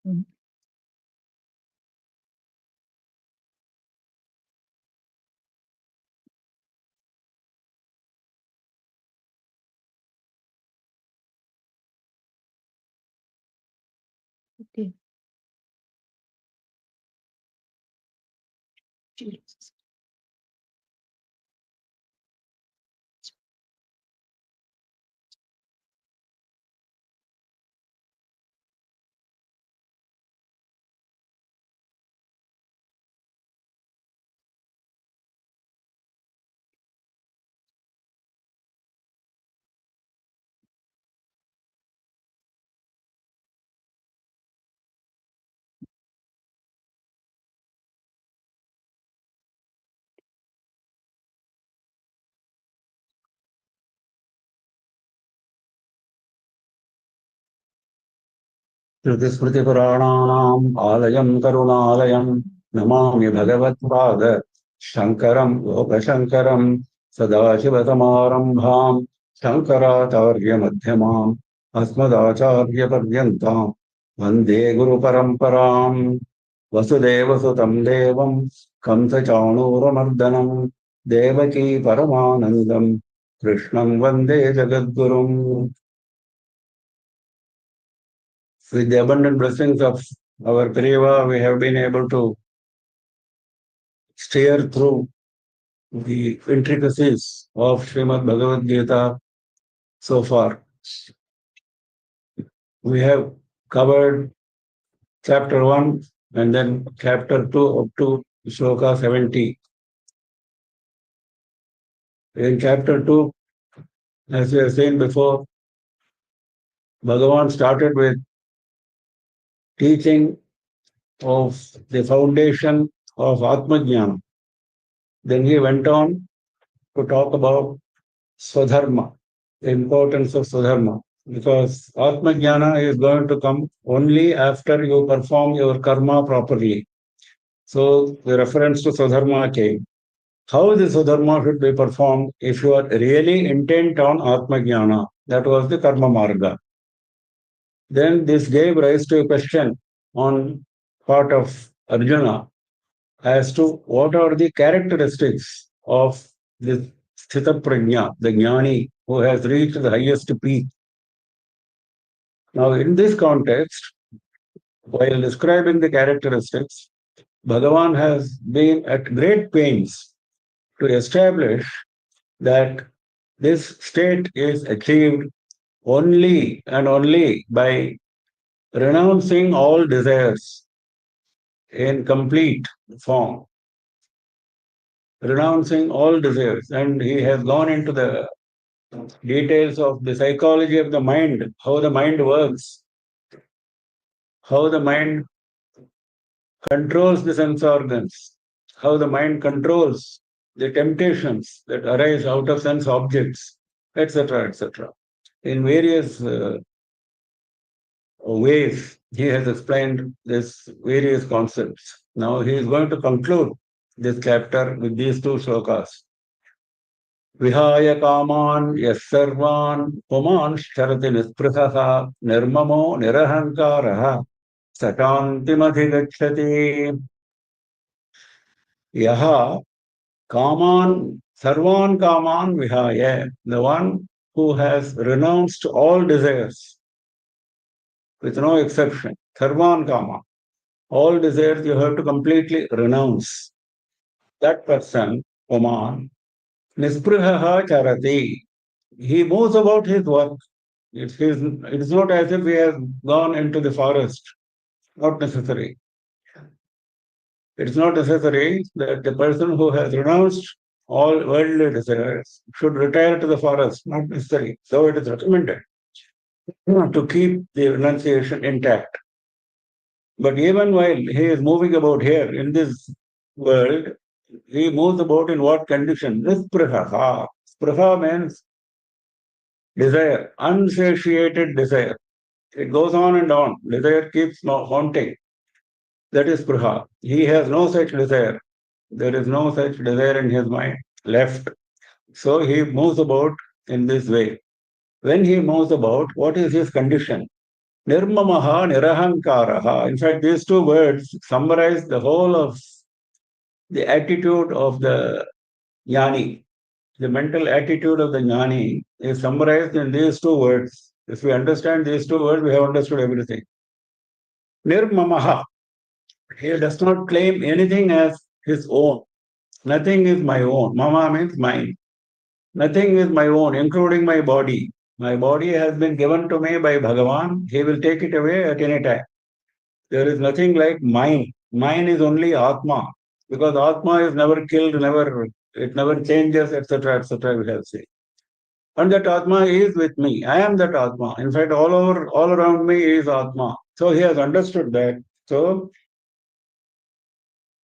Okay. श्रुतिस्मृतिपुराणानाम् आलयम् करुणालयम् Namami भगवत्पाद शङ्करम् लोकशङ्करम् सदाशिवसमारम्भाम् शङ्कराचार्यमध्यमाम् अस्मदाचार्यपर्यन्ताम् वन्दे गुरुपरम्पराम् वसुदेवसुतम् देवम् कंसचाणूरमर्दनम् देवकी परमानन्दम् कृष्णम् वन्दे जगद्गुरुम्. With the abundant blessings of our Periva, we have been able to steer through the intricacies of Srimad Bhagavad Gita so far. We have covered chapter 1 and then chapter 2 up to Shloka 70. In chapter 2, as we have seen before, Bhagavan started with teaching of the foundation of Atmajnana. Then he went on to talk about Swadharma, the importance of Swadharma, because Atmajnana is going to come only after you perform your karma properly. So the reference to Swadharma came. How the Swadharma should be performed if you are really intent on Atmajnana? That was the Karma Marga. Then this gave rise to a question on part of Arjuna as to what are the characteristics of this Sthita Prajna, the Jnani who has reached the highest peak. Now, in this context, while describing the characteristics, Bhagavan has been at great pains to establish that this state is achieved only and only by renouncing all desires in complete form. Renouncing all desires. And he has gone into the details of the psychology of the mind, how the mind works, how the mind controls the sense organs, how the mind controls the temptations that arise out of sense objects, etc., etc. In various ways, he has explained these various concepts. Now he is going to conclude this chapter with these two shlokas. Vihaya kaman yassarvan puman sharati nisprithah nirmamo nirahankaraha satantimadhigacchati. Yaha kaman sarvan kaman vihaya, the one who has renounced all desires with no exception. Sarvan kama, all desires you have to completely renounce. That person, Oman, nisprihaha charati, he moves about his work. It is not as if he has gone into the forest. Not necessary. It is not necessary that the person who has renounced all worldly desires should retire to the forest. Not necessary. So it is recommended to keep the renunciation intact. But even while he is moving about here in this world, he moves about in what condition? Nispriha. Spriha means desire, unsatiated desire. It goes on and on. Desire keeps haunting. That is Spriha. He has no such desire. There is no such desire in his mind left. So he moves about in this way. When he moves about, what is his condition? Nirmamaha, Nirahankaraha. In fact, these two words summarize the whole of the attitude of the jnani. The mental attitude of the jnani is summarized in these two words. If we understand these two words, we have understood everything. Nirmamaha. He does not claim anything as his own. Nothing is my own. Mama means mine. Nothing is my own, including my body. My body has been given to me by Bhagavan. He will take it away at any time. There is nothing like mine. Mine is only Atma. Because Atma is never killed, it never changes, etc., etc., we have said. And that Atma is with me. I am that Atma. In fact, all around me is Atma. So he has understood that. So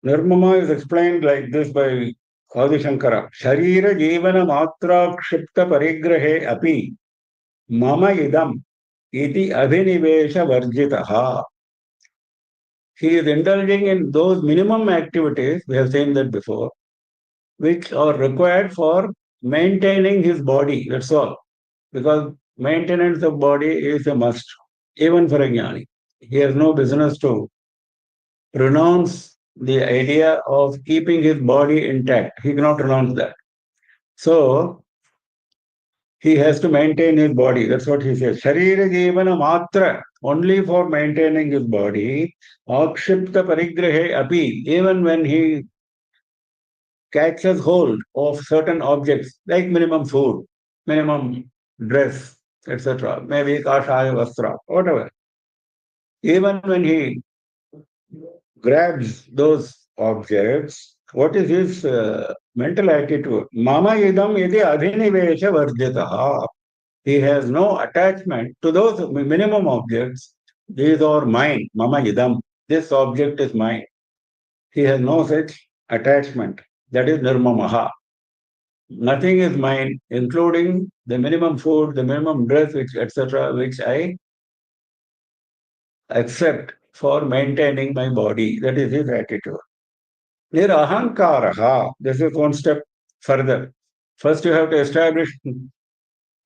Nirmama is explained like this by Adi Shankara. Sharira jivana matra kshipta parigrahe api mama idam iti abhinivesha varjitaha. He is indulging in those minimum activities, we have seen that before, which are required for maintaining his body. That's all. Because maintenance of body is a must, even for a jnani. He has no business to renounce the idea of keeping his body intact. He cannot renounce that. So he has to maintain his body. That's what he says. Sharira jivana matra, only for maintaining his body. Akshipta parigrahe api, even when he catches hold of certain objects like minimum food, minimum dress, etc., maybe kashaya vastra, whatever. Even when he grabs those objects, what is his mental attitude? Mama idam iti adhinivesha varjitaha. He has no attachment to those minimum objects. These are mine. Mama idam. This object is mine. He has no such attachment. That is nirmamaha. Nothing is mine, including the minimum food, the minimum dress, etc., which I accept for maintaining my body. That is his attitude. Nirahankaraha. This is one step further. First, you have to establish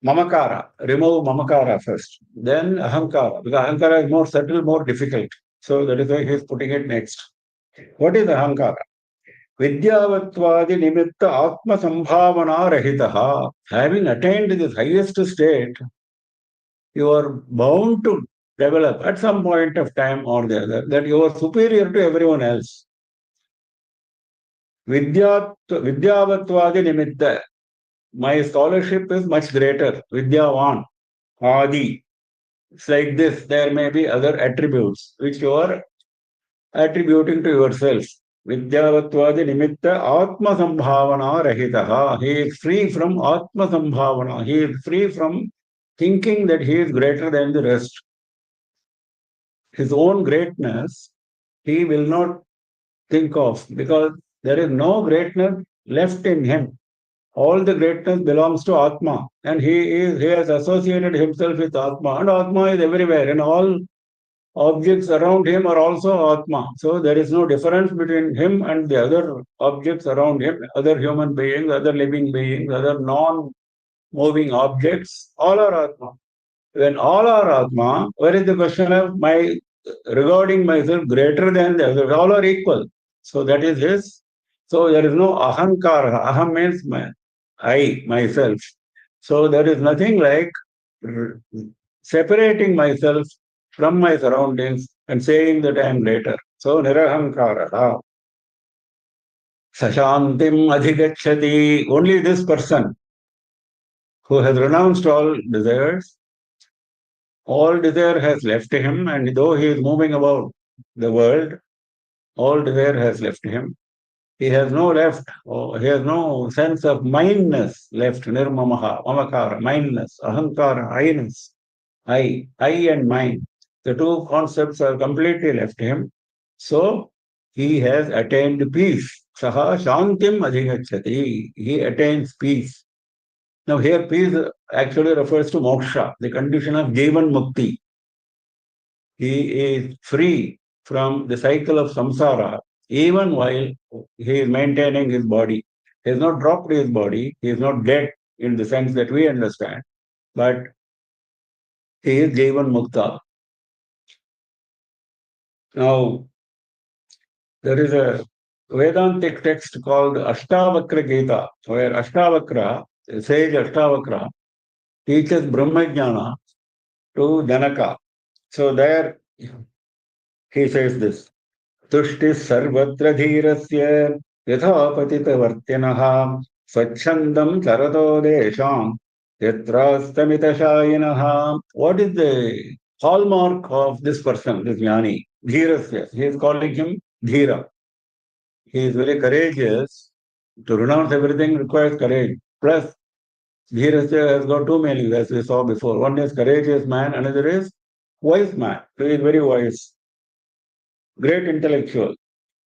mamakara. Remove mamakara first. Then ahankara. Because ahankara is more subtle, more difficult. So that is why he is putting it next. What is ahankara? Vidyavattvadi nimitta atma sambhavana rahitaha. Having attained this highest state, you are bound to develop at some point of time or the other that you are superior to everyone else. Vidyavattvadi nimitta. My scholarship is much greater. Vidyavan, Adi. It's like this. There may be other attributes which you are attributing to yourself. Vidyavattvadi nimitta atma sambhavana rahitaha. He is free from atma sambhavana. He is free from thinking that he is greater than the rest. His own greatness, he will not think of because there is no greatness left in him. All the greatness belongs to Atma, and he has associated himself with Atma, and Atma is everywhere, and all objects around him are also Atma. So there is no difference between him and the other objects around him, other human beings, other living beings, other non-moving objects, all are Atma. When all are Atma, where is the question of my regarding myself greater than the others? All are equal. So that is his. So there is no ahankara. Aham means I, myself. So there is nothing like separating myself from my surroundings and saying that I am greater. So nirahankara. Sashantim adhigachati. Only this person who has renounced all desire has left him, and though he is moving about the world, all desire has left him. He has no he has no sense of mindness left. Nirmamaha, mamakara, mindness, ahankara, I-ness, I and mine. The two concepts are completely left him. So he has attained peace. Saha shantim adhigachati. He attains peace. Now here peace actually refers to moksha, the condition of jivan mukti. He is free from the cycle of samsara even while he is maintaining his body. He has not dropped his body. He is not dead in the sense that we understand, but he is jivan mukta. Now, there is a Vedantic text called Ashtavakra Gita, where Ashtavakra, sage Ashtavakra, teaches Brahmajnana to Janaka. So there he says this. तुष्टिः सर्वत्र धीरस्य यथा पतितवर्तिनः स्वच्छन्दं चरतो देशां यत्रास्तमितशायिनः. What is the hallmark of this person, this jnani? Dhirasya. He is calling him Dhira. He is very courageous. To renounce everything requires courage. Plus, Dhirasya has got two meanings, as we saw before. One is courageous man, another is wise man. He is very wise, great intellectual.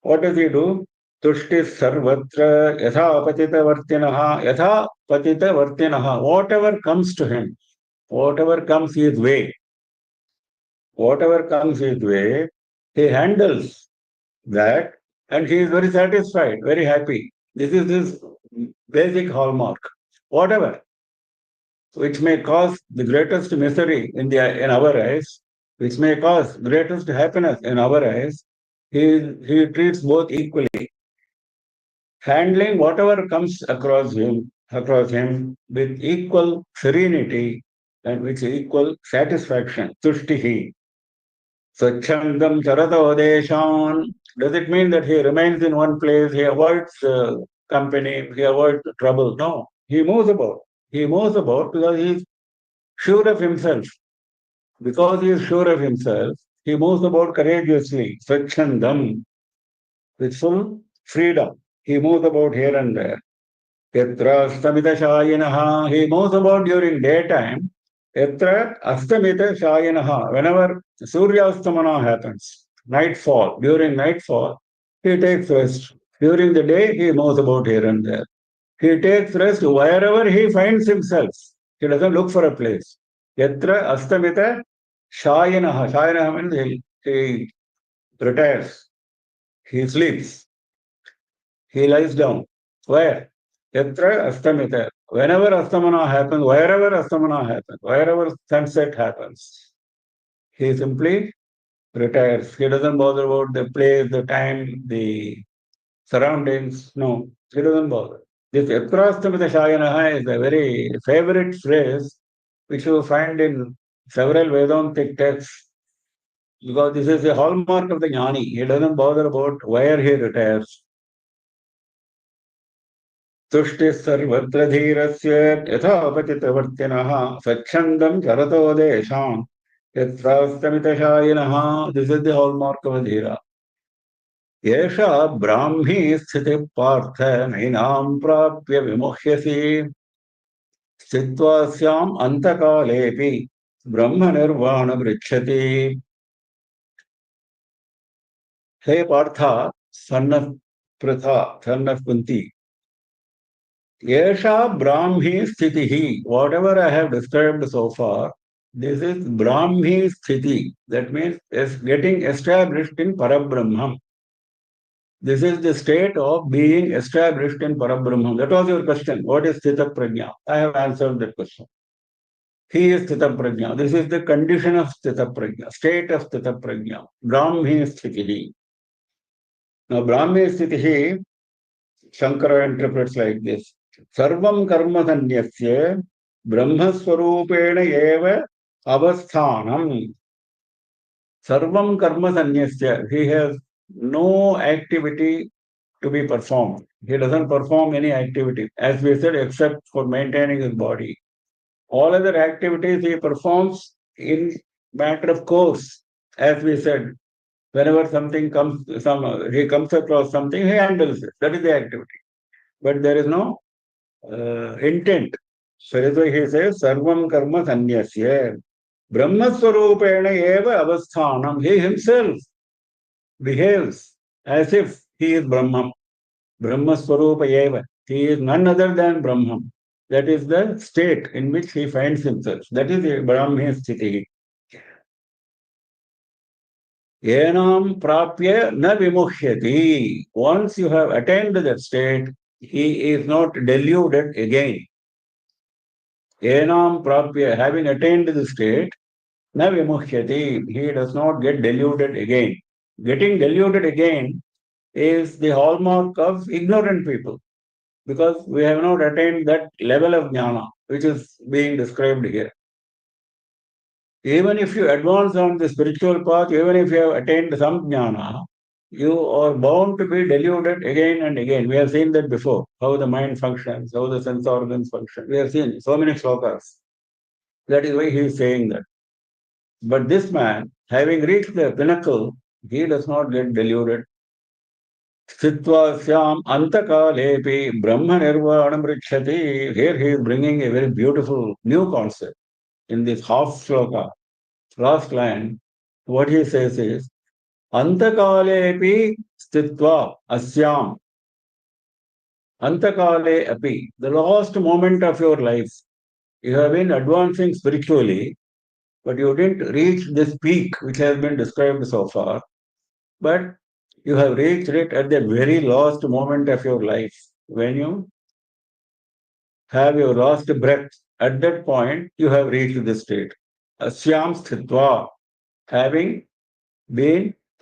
What does he do? Tushti sarvatra yatha patita vartinaha. Whatever comes to him, whatever comes his way, he handles that and he is very satisfied, very happy. This is his basic hallmark. Whatever, which may cause the greatest misery in our eyes, which may cause greatest happiness in our eyes, he treats both equally, handling whatever comes across him with equal serenity and with equal satisfaction. Tushtihi. Swachandam charata odeshan. Does it mean that he remains in one place, he avoids company, he avoids trouble? No. He moves about. He moves about because he is sure of himself. Because he is sure of himself, he moves about courageously. Swachandam. With full freedom. He moves about here and there. Yatra astamita shayinaha. He moves about during daytime. Yatra astamita shayinaha. Whenever Suryastamana happens, nightfall, during nightfall, he takes rest. During the day, he moves about here and there. He takes rest wherever he finds himself. He doesn't look for a place. Yatra astamita shayinaha. Shayinaha means he retires. He sleeps. He lies down. Where? Yatra astamita. Whenever astamana happens, wherever astamana happens, wherever sunset happens, he simply retires. He doesn't bother about the place, the time, the surroundings. No, he doesn't bother. This yatra astamita shayanaha is a very favorite phrase which you find in several Vedantic texts because this is a hallmark of the jnani. He doesn't bother about where he retires. तुष्टिः सर्वत्र धीरस्य यथा पतितवर्तिनः स्वच्छन्दं चरतो देशान् यत्रास्तमितशायिनः. This is the hallmark of a धीरा. एषा ब्राह्मी स्थितिः पार्थ नैनां प्राप्य विमुह्यसि स्थित्वा स्याम् अन्तकालेऽपि ब्रह्मनिर्वाणमृच्छति. हे Partha, son of Pritha, son of Kunti, Yesha Brahmi Sthitihi. Whatever I have described so far, this is Brahmi Sthiti. That means getting established in Parabrahman. This is the state of being established in Parabrahman. That was your question. What is Sthita Prajna? I have answered that question. He is Sthita Prajna. This is the condition of Sthita Prajna, state of Sthita Prajna. Brahmi Sthitihi. Now, Brahmi Sthitihi, Shankara interprets like this. Sarvam karma sanyasya brahmaswarupena eva avasthanam. Sarvam karma sanyasya. He has no activity to be performed. He doesn't perform any activity, as we said, except for maintaining his body. All other activities he performs in matter of course, as we said. Whenever something comes, he comes across something, he handles it. That is the activity. But there is no intent. So that's why he says, Sarvam karma sanyasya. Brahmaswarupena eva avasthanam. He himself behaves as if he is Brahman. Brahmaswarupa eva. He is none other than Brahman. That is the state in which he finds himself. That is the Brahmi sthiti. Yenam prapya na vimuhyati. Once you have attained that state, he is not deluded again. Enam prapya, having attained the state, na vimuhyati, he does not get deluded again. getting deluded again is the hallmark of ignorant people, because we have not attained that level of jnana which is being described here. Even if you advance on the spiritual path, even if you have attained some jnana, you are bound to be deluded again and again. We have seen that before, how the mind functions, how the sense organs function. We have seen so many slokas. That is why he is saying that. But this man, having reached the pinnacle, he does not get deluded. Sthitvasyam antakalepi brahma nirvanam richati. Here he is bringing a very beautiful new concept in this half sloka. Last line, what he says is, Antakalepi stitva asyam. Antakale api, the last moment of your life. You have been advancing spiritually, but you didn't reach this peak which has been described so far. But you have reached it at the very last moment of your life. When you have your last breath, at that point, you have reached this state. Asyam sthitva, having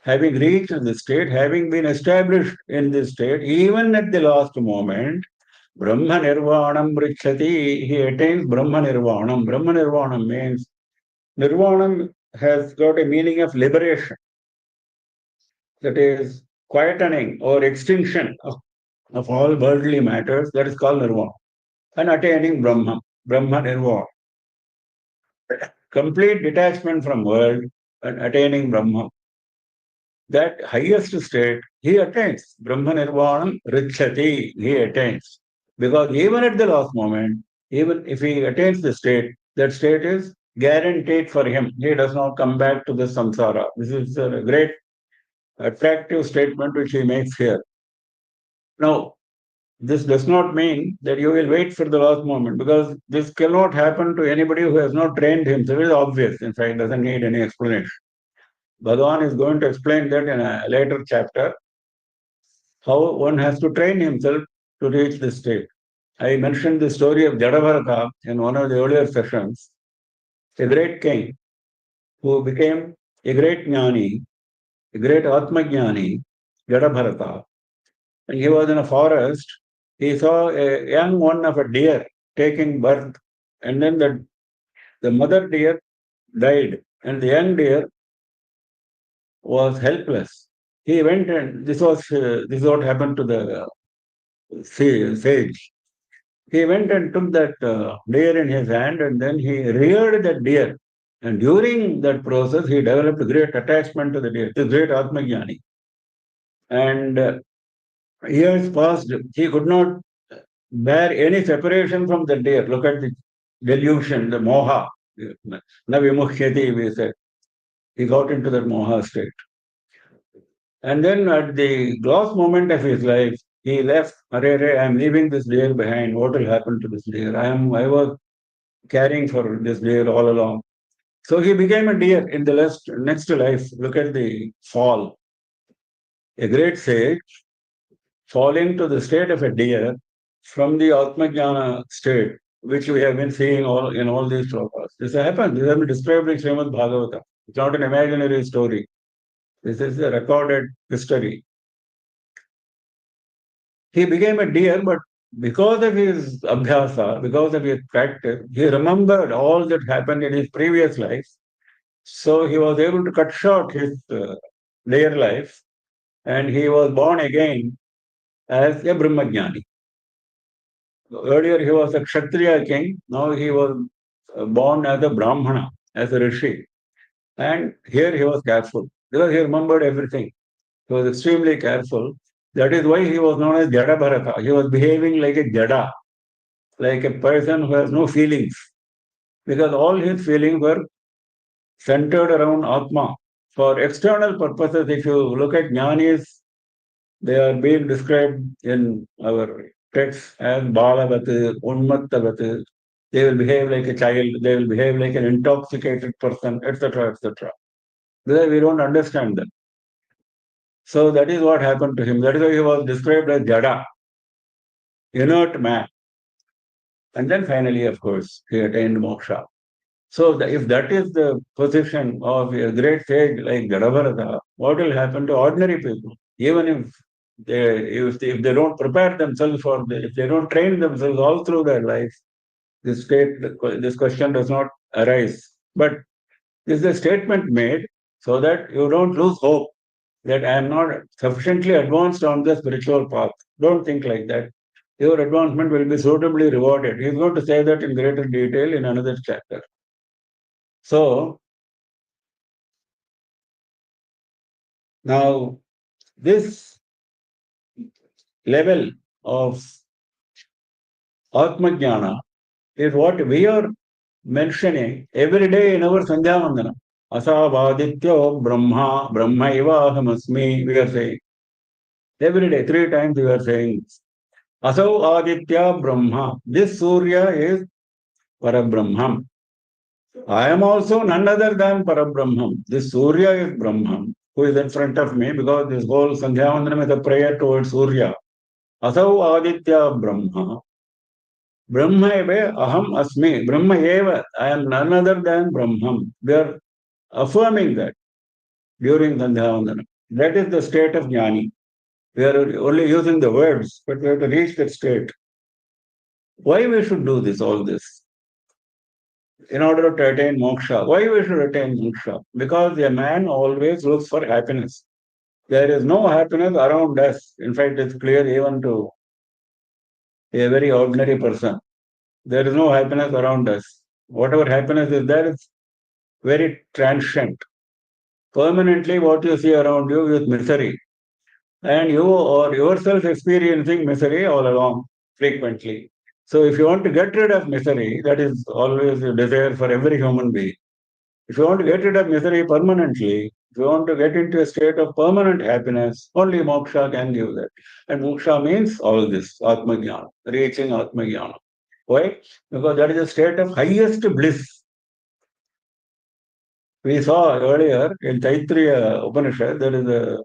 reached this state, having been established in this state, even at the last moment, Brahma Nirvanam Brichati, he attains Brahma Nirvanam. Brahma Nirvanam means, Nirvanam has got a meaning of liberation, that is, quietening or extinction of all worldly matters, that is called Nirvana. And attaining Brahma, Brahma Nirvana. Complete detachment from world and attaining Brahma. That highest state, he attains. Brahma Nirvanam Richati, he attains. Because even at the last moment, even if he attains the state, that state is guaranteed for him. He does not come back to the samsara. This is a great attractive statement which he makes here. Now, this does not mean that you will wait for the last moment, because this cannot happen to anybody who has not trained himself. It is obvious. In fact, it doesn't need any explanation. Bhagavan is going to explain that in a later chapter, how one has to train himself to reach this state. I mentioned the story of Jadabharata in one of the earlier sessions. A great king who became a great jnani, a great Atmajnani, Jadabharata. When he was in a forest, he saw a young one of a deer taking birth, and then the mother deer died, and the young deer was helpless. He went, and this is what happened to the sage. He went and took that deer in his hand, and then he reared that deer. And during that process, he developed a great attachment to the deer, the great Atmajnani. And years passed, he could not bear any separation from the deer. Look at the delusion, the moha. Navimuhyati, we said. He got into that moha state. And then at the last moment of his life, he left. Arre, I am leaving this deer behind. What will happen to this deer? I was caring for this deer all along. So he became a deer in the next life. Look at the fall. A great sage falling to the state of a deer from the Atmajnana state, which we have been seeing in all these slokas. This happened. This has been described in Srimad Bhagavatam. It's not an imaginary story. This is a recorded history. He became a deer, but because of his abhyasa, because of his practice, he remembered all that happened in his previous life. So he was able to cut short his deer life, and he was born again as a Brahmajnani. Earlier he was a Kshatriya king, now he was born as a Brahmana, as a Rishi. And here he was careful, because he remembered everything. He was extremely careful. That is why he was known as Jada Bharata. He was behaving like a Jada, like a person who has no feelings, because all his feelings were centered around Atma. For external purposes, if you look at Jnanis, they are being described in our texts as Balavat, Unmattavat. They will behave like a child, they will behave like an intoxicated person, etc., etc. Because we don't understand them. So that is what happened to him. That is why he was described as Jada, inert man. And then finally, of course, he attained moksha. So if that is the position of a great sage like Gadabharata, what will happen to ordinary people? Even if they don't prepare themselves for if they don't train themselves all through their life, this question does not arise. But this is a statement made so that you don't lose hope that I am not sufficiently advanced on the spiritual path. Don't think like that. Your advancement will be suitably rewarded. He's going to say that in greater detail in another chapter. So, now this level of Atma Jnana is what we are mentioning every day in our Sandhya Vandana. Asavadityo Brahma, Brahma Iva Ahamasmi, we are saying. Every day, 3 times we are saying this. Asav Aditya Brahma. This Surya is Parabrahman. I am also none other than Parabrahman. This Surya is Brahman, who is in front of me, because this whole Sandhya Vandanam is a prayer towards Surya. Asav Aditya Brahma. Brahma eva aham asmi. Brahma eva. I am none other than Brahman. We are affirming that during Sandhya Vandanam. That is the state of Jnani. We are only using the words, but we have to reach that state. Why we should do this, all this? In order to attain moksha. Why we should attain moksha? Because a man always looks for happiness. There is no happiness around us. In fact, it's clear even to a very ordinary person. There is no happiness around us. Whatever happiness is there is very transient. Permanently, what you see around you is misery. And you are yourself experiencing misery all along, frequently. So if you want to get rid of misery, that is always a desire for every human being. If you want to get rid of misery permanently, if you want to get into a state of permanent happiness, only moksha can give that. And moksha means all this, Atma Jnana, reaching Atma Jnana. Why? Because that is a state of highest bliss. We saw earlier in Taittiriya Upanishad, there is a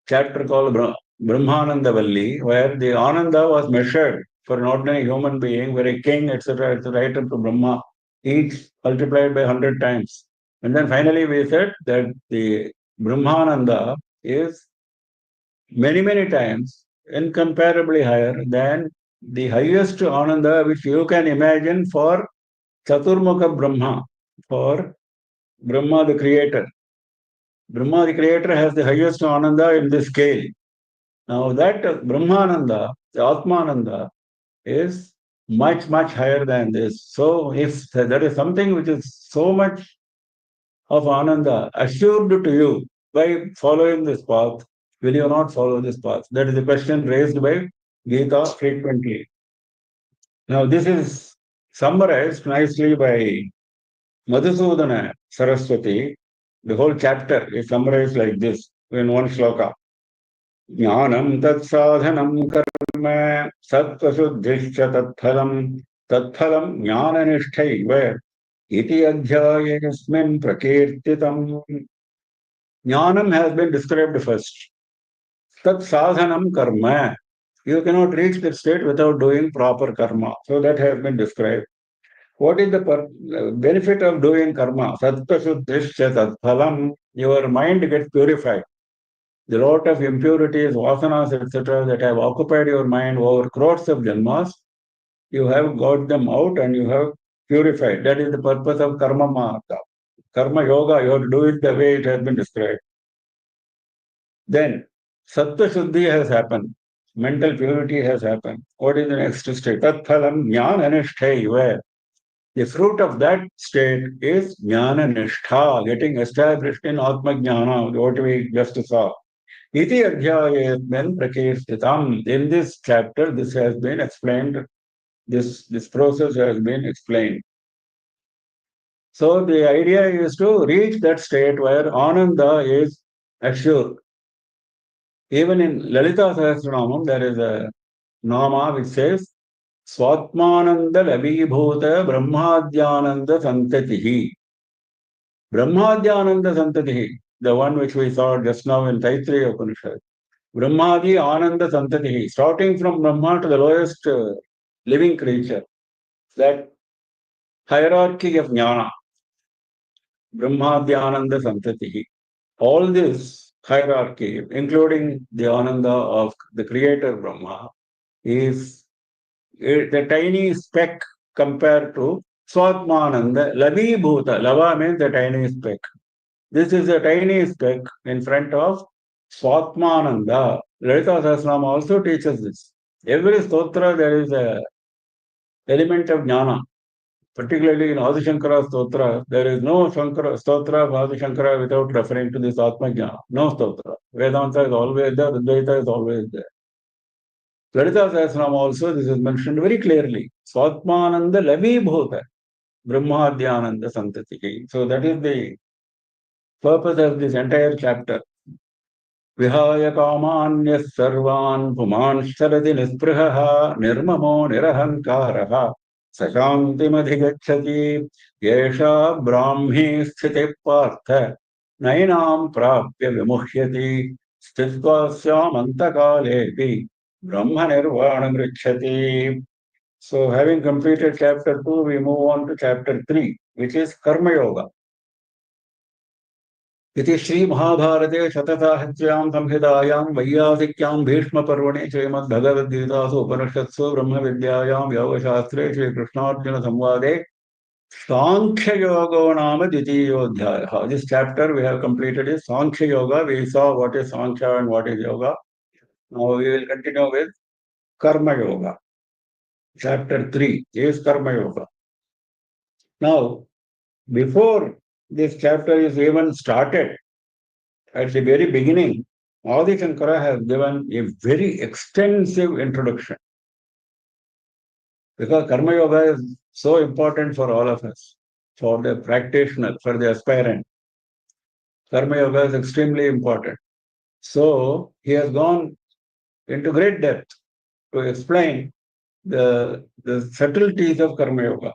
chapter called Brahmananda Valli, where the Ananda was measured for an ordinary human being, where a king, etc., right up to Brahma, each multiplied by 100 times. And then finally we said that the Brahmananda is many, many times incomparably higher than the highest Ananda which you can imagine for Chaturmukha Brahma, for Brahma the creator. Brahma the creator has the highest Ananda in this scale. Now that Brahmananda, the Atmananda, is much, much higher than this. So if there is something which is so much of Ananda assured to you by following this path, will you not follow this path? That is the question raised by Gita frequently. Now this is summarized nicely by Madhusudana Saraswati. The whole chapter is summarized like this in one shloka. Jnanam tat sadhanam karma sattva-suddhishcha tatphalam jnana-nisthaiva iti adhyayasmin prakirtitam. Jnanam has been described first. Tat sadhanam karma. You cannot reach that state without doing proper karma. So that has been described. What is the benefit of doing karma? Sattva-suddhishcha tatphalam. Your mind gets purified. The lot of impurities, vasanas, etc., that have occupied your mind over crores of janmas, you have got them out and you have purified. That is the purpose of karma marga. Karma yoga, you have to do it the way it has been described. Then, sattva shuddhi has happened. Mental purity has happened. What is the next state? Tat phalam jnana nishtha. The fruit of that state is jnana nishtha, getting established in atma jnana, what we just saw. Iti adhyayasmin prakirtitam. In this chapter, this has been explained. This process has been explained. So the idea is to reach that state where Ananda is assured. Even in Lalita Sahasranamam, there is a Nama which says, Swatmananda Labhibhuta Brahmadhyananda Santatihi. Brahmadhyananda Santatihi, the one which we saw just now in Taittiriya Upanishad. Brahmadi Ananda Santatihi, starting from Brahma to the lowest living creature. That hierarchy of jnana, Brahmadhyananda Santatihi. All this hierarchy, including the Ananda of the creator Brahma, is the tiny speck compared to Swatmananda, Labhibhuta. Lava means the tiny speck. This is a tiny speck in front of Swatmananda. Lalita Sahasranama also teaches this. Every stotra there is a element of jnana. Particularly in Adi Shankara Stotra, there is no Shankara, Stotra of Adi Shankara without referring to this Atma Jnana. No Stotra. Vedanta is always there, Advaita is always there. Lalita Sahasranama also, this is mentioned very clearly. Swatmananda Labhibhuta, Brahmadhyananda Santati. So that is the purpose of this entire chapter. विहाय कामान्यः सर्वान् पुमांश्चरति निःस्पृहः निर्ममो निरहङ्कारः स शान्तिमधिगच्छति येषा ब्राह्मी स्थितिः पार्थ नैनां प्राप्य विमुह्यति स्थित्वा स्यामन्तकालेऽपि ब्रह्मनिर्वाणमृच्छति. So having completed chapter 2, we move on to chapter 3, which is Karma Yoga. इति श्रीमहाभारते शतसाहित्र्यां संहितायां वैयासिक्यां भीष्मपर्वणे श्रीमद्भगवद्गीतासु उपनिषत्सु ब्रह्मविद्यायां योगशास्त्रे श्रीकृष्णार्जुनसंवादे सांख्ययोगो नाम द्वितीयोऽध्यायः. This chapter we have completed is Sankhya Yoga. We saw what is Sankhya and what is Yoga. Now we will continue with Karma Yoga. Chapter 3 is Karma Yoga. Now, before this chapter is even started, at the very beginning, Adi Shankara has given a very extensive introduction because Karma Yoga is so important for all of us, for the practitioner, for the aspirant. Karma Yoga is extremely important. So he has gone into great depth to explain the subtleties of Karma Yoga.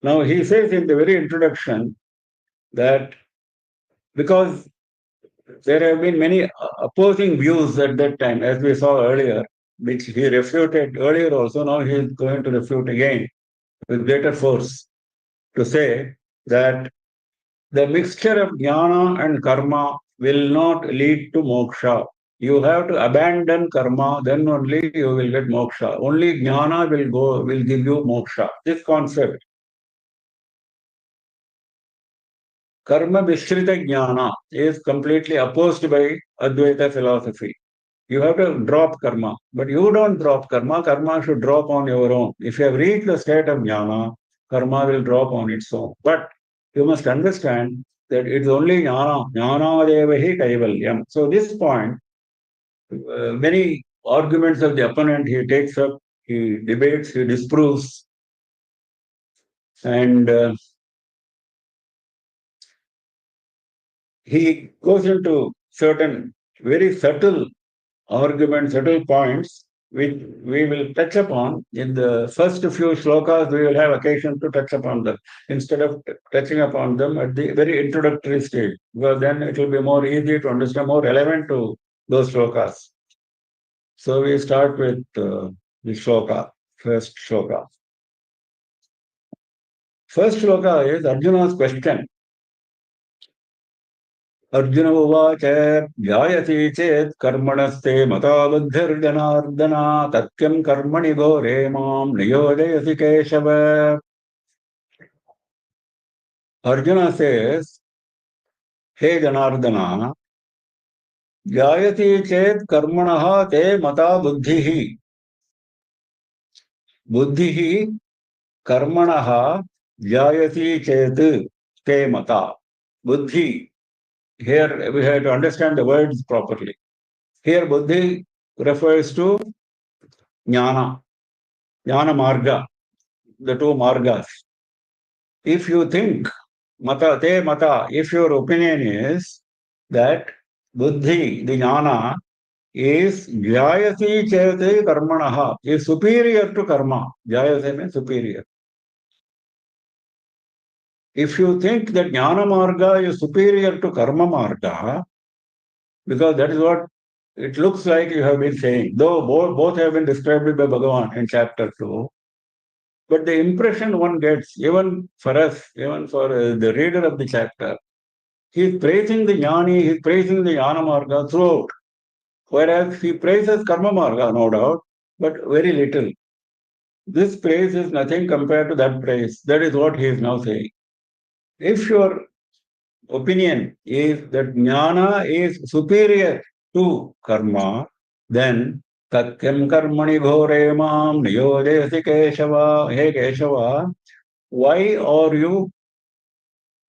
Now he says in the very introduction that because there have been many opposing views at that time, as we saw earlier, which he refuted earlier also. Now he is going to refute again with greater force to say that the mixture of jnana and karma will not lead to moksha. You have to abandon karma, then only you will get moksha. Only jnana will give you moksha. This concept, karma vishrita jnana, is completely opposed by Advaita philosophy. You have to drop karma, but you don't drop karma. Karma should drop on your own. If you have reached the state of jnana, karma will drop on its own. But you must understand that it's only jnana. Jnana devahi kaivalyam. So this point, many arguments of the opponent he takes up, he debates, he disproves, and he goes into certain very subtle arguments, subtle points, which we will touch upon in the first few shlokas. We will have occasion to touch upon them instead of touching upon them at the very introductory stage, because then it will be more easy to understand, more relevant to those shlokas. So we start with the shloka, first shloka. First shloka is Arjuna's question. Arjun उवाच ध्यायसि चेत् कर्मणस्ते मता बुद्धिर्जनार्दन तथ्यं कर्मणि घोरे मां नियोजयसि Keshav. Arjuna says, हे जनार्दन, ध्यायसि चेत् कर्मणः ते मता बुद्धिः. बुद्धिः कर्मणः ध्यायसि चेत् ते मता. Buddhi. Here we have to understand the words properly. Here buddhi refers to jnana, jnana marga, the two margas. If you think, mata, te mata, if your opinion is that buddhi, the jnana, is jayati chayate karmanaha, is superior to karma. Jayate means superior. If you think that jnana marga is superior to karma marga, because that is what it looks like you have been saying, though both have been described by Bhagavan in chapter 2. But the impression one gets, even for us, even for the reader of the chapter, he is praising the jnani, he is praising the jnana marga throughout. Whereas he praises karma marga, no doubt, but very little. This praise is nothing compared to that praise. That is what he is now saying. If your opinion is that jnana is superior to karma, then tatyam karmani ghore mam niyodesi keshava. Hey Keshava, why are you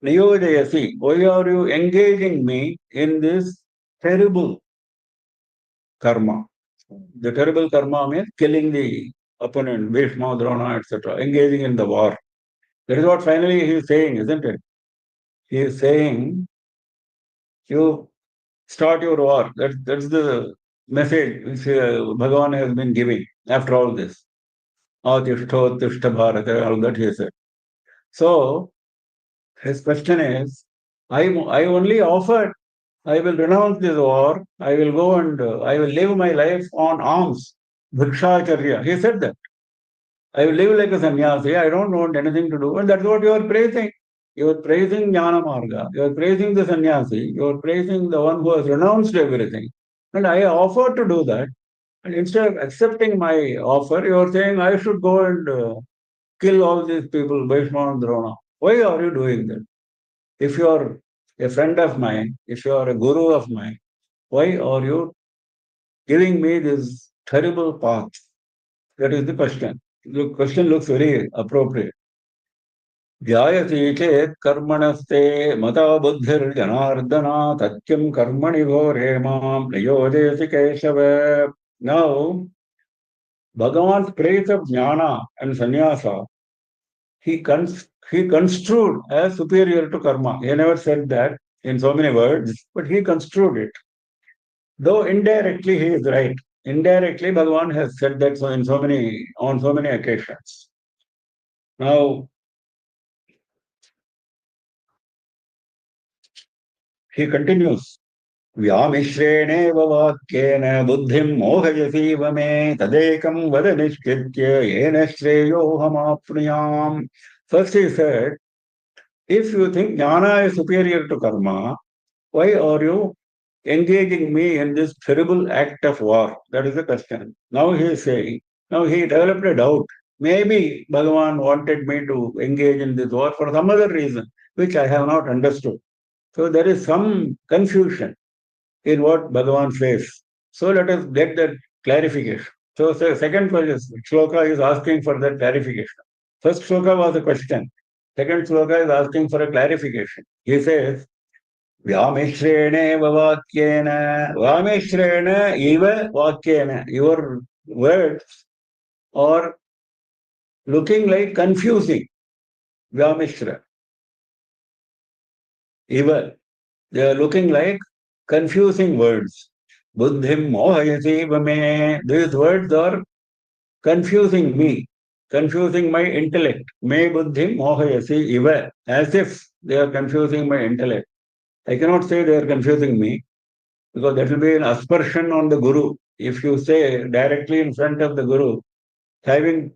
niyodesi? Why are you engaging me in this terrible karma? The terrible karma means killing the opponent, Bhishma, Drona, etc., engaging in the war. That is what finally he is saying, isn't it? He is saying, you start your war. That's the message which Bhagavan has been giving after all this. Atishto, Tishta Bharata, all that he said. So, his question is, I only offered, I will renounce this war, I will go and I will live my life on alms, Bhikshacharya. He said that. I will live like a sannyasi, I don't want anything to do. And that's what you are praising. You are praising Jnana Marga, you are praising the sannyasi, you are praising the one who has renounced everything. And I offered to do that. And instead of accepting my offer, you are saying I should go and kill all these people, Bhishma and Drona. Why are you doing that? If you are a friend of mine, if you are a guru of mine, why are you giving me this terrible path? That is the question. The question looks very appropriate. ध्यायसी चेत् कर्मणस्ते मता बुद्धिर्जनार्दन तथ्यं कर्मणि घोरे मां नियोजयसि Keshav. Now, Bhagavan's praise of jnana and sannyasa, he construed as superior to karma. He never said that in so many words, but he construed it. Though indirectly he is right. Indirectly, Bhagavan has said that on so many occasions. Now, he continues. व्यामिश्रेणेव वाक्येन बुद्धिं मोहयसीव मे तदेकं वद निश्चित्य येन श्रेयोऽहमाप्नुयाम्. First he said, if you think jnana is superior to karma, why are you engaging me in this terrible act of war? That is the question. Now he is saying, now he developed a doubt. Maybe Bhagavan wanted me to engage in this war for some other reason, which I have not understood. So there is some confusion in what Bhagavan says. So let us get that clarification. So the second shloka is asking for that clarification. First shloka was a question. Second shloka is asking for a clarification. He says, Vyamishreneva vakyena, Vyamishrena eva vakyena. Your words are looking like confusing. Vyamishra. Eva. They are looking like confusing words. Buddhim mohayati vame. These words are confusing me, confusing my intellect. Me buddhim mohayasi iva. As if they are confusing my intellect. I cannot say they are confusing me because that will be an aspersion on the Guru. If you say directly in front of the Guru, having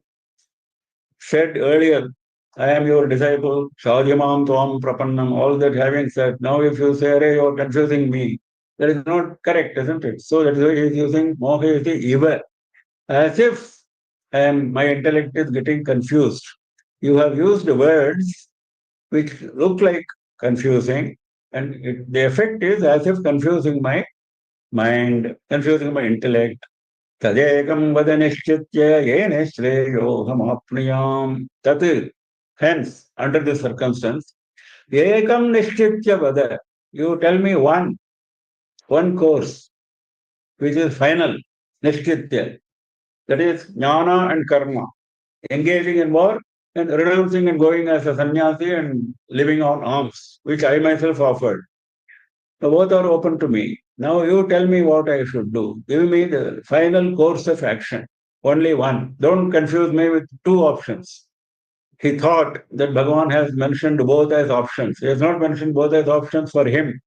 said earlier, I am your disciple, Shadhyamam Tvam Prapannam, all that having said, now if you say, Arey, you are confusing me, that is not correct, isn't it? So that is why he is using Mohayati Iva, as if my intellect is getting confused. You have used words which look like confusing, and the effect is as if confusing my mind, confusing my intellect. Tadekam vada nishchitya yene shreyohamapniyam. Tat, hence, under this circumstance, ekam nishchitya vada. You tell me one course, which is final, nishchitya. That is jnana and karma. Engaging in war and renouncing and going as a sannyasi and living on alms, which I myself offered. So both are open to me. Now you tell me what I should do. Give me the final course of action. Only one. Don't confuse me with two options. He thought that Bhagavan has mentioned both as options. He has not mentioned both as options for him.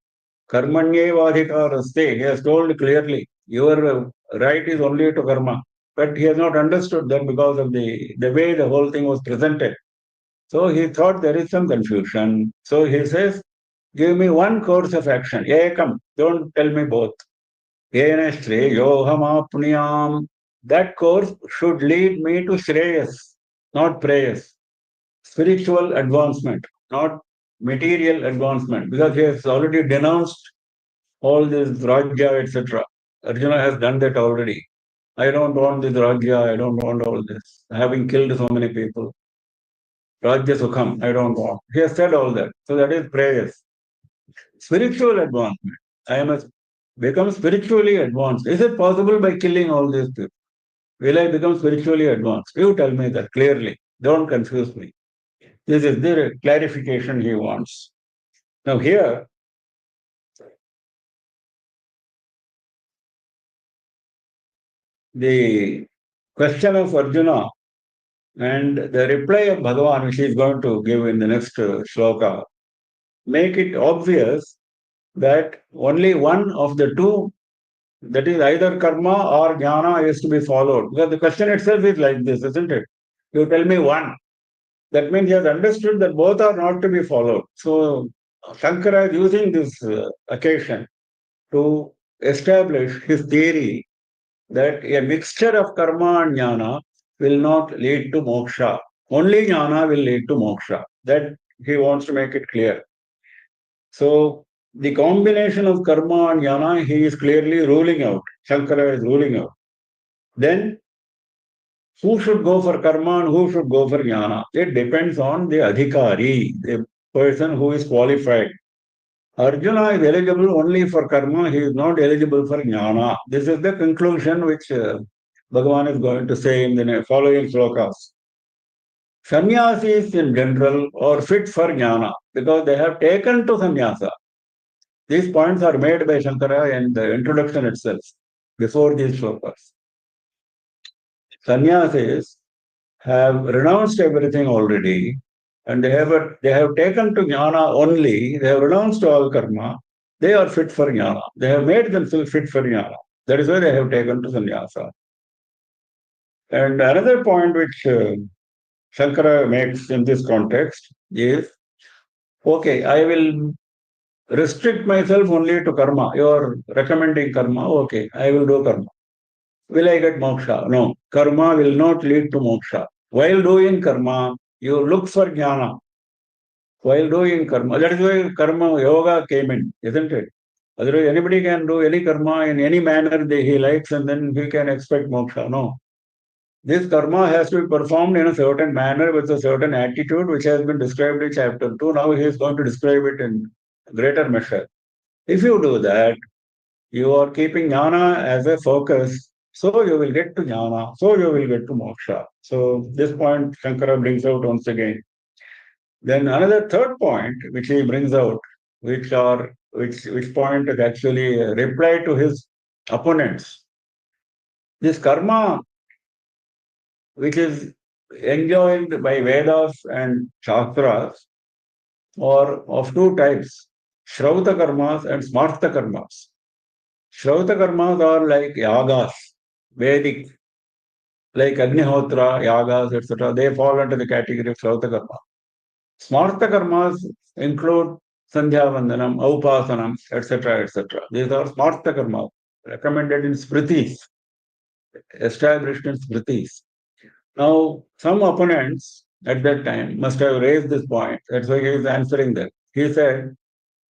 Karmanyevadhikaraste. He has told clearly, your right is only to karma. but he has not understood that because of the way the whole thing was presented. So he thought there is some confusion. So he says, give me one course of action. Ekam, don't tell me both. Yena shreyohamapniyam. That course should lead me to Shreyas, not prayers. Spiritual advancement, not material advancement, because he has already denounced all this Rajya, etc. Arjuna has done that already. I don't want this Rajya, I don't want all this. Having killed so many people. Rajya Sukham, I don't want. He has said all that. So that is prayers. Spiritual advancement. I must become spiritually advanced. Is it possible by killing all these people? Will I become spiritually advanced? You tell me that clearly. Don't confuse me. This is the clarification he wants. Now here, the question of Arjuna and the reply of Bhagavan, which he is going to give in the next shloka, make it obvious that only one of the two, that is either karma or jnana, is to be followed. Because the question itself is like this, isn't it? You tell me one. That means he has understood that both are not to be followed. So Shankara is using this occasion to establish his theory that a mixture of karma and jnana will not lead to moksha. Only jnana will lead to moksha. That he wants to make it clear. So the combination of karma and jnana, he is clearly ruling out. Shankara is ruling out. Then who should go for karma and who should go for jnana? It depends on the adhikari, the person who is qualified. Arjuna is eligible only for karma, he is not eligible for jnana. This is the conclusion which Bhagavan is going to say in the following slokas. Sannyasis in general are fit for jnana because they have taken to sannyasa. These points are made by Shankara in the introduction itself, before these slokas. Sannyasis have renounced everything already, and they have taken to jnana only. They have renounced all karma. They are fit for jnana. They have made themselves fit for jnana. That is why they have taken to sannyasa. And another point which Shankara makes in this context is, okay, I will restrict myself only to karma. You are recommending karma. Okay, I will do karma. Will I get moksha? No. Karma will not lead to moksha. While doing karma, you look for jnana. While doing karma, that is why karma yoga came in, isn't it? Otherwise, anybody can do any karma in any manner that he likes and then he can expect moksha. No. This karma has to be performed in a certain manner with a certain attitude, which has been described in chapter 2. Now he is going to describe it in greater measure. If you do that, you are keeping jnana as a focus, so you will get to jnana, so you will get to moksha. So this point Shankara brings out once again. Then another third point which he brings out, which point is actually a reply to his opponents. This karma, which is enjoined by Vedas and Shastras, are of two types: Shrauta karmas and Smarta karmas. Shrauta karmas are like yagas, Vedic, like Agnihotra, yagas, etc. They fall under the category of Shrauta karma. Smarta karmas include Sandhya Vandanam, Aupasanam, etc., etc. These are Smarta karmas, recommended in Smritis, established in Smritis. Now, some opponents at that time must have raised this point. That's why he is answering that. He said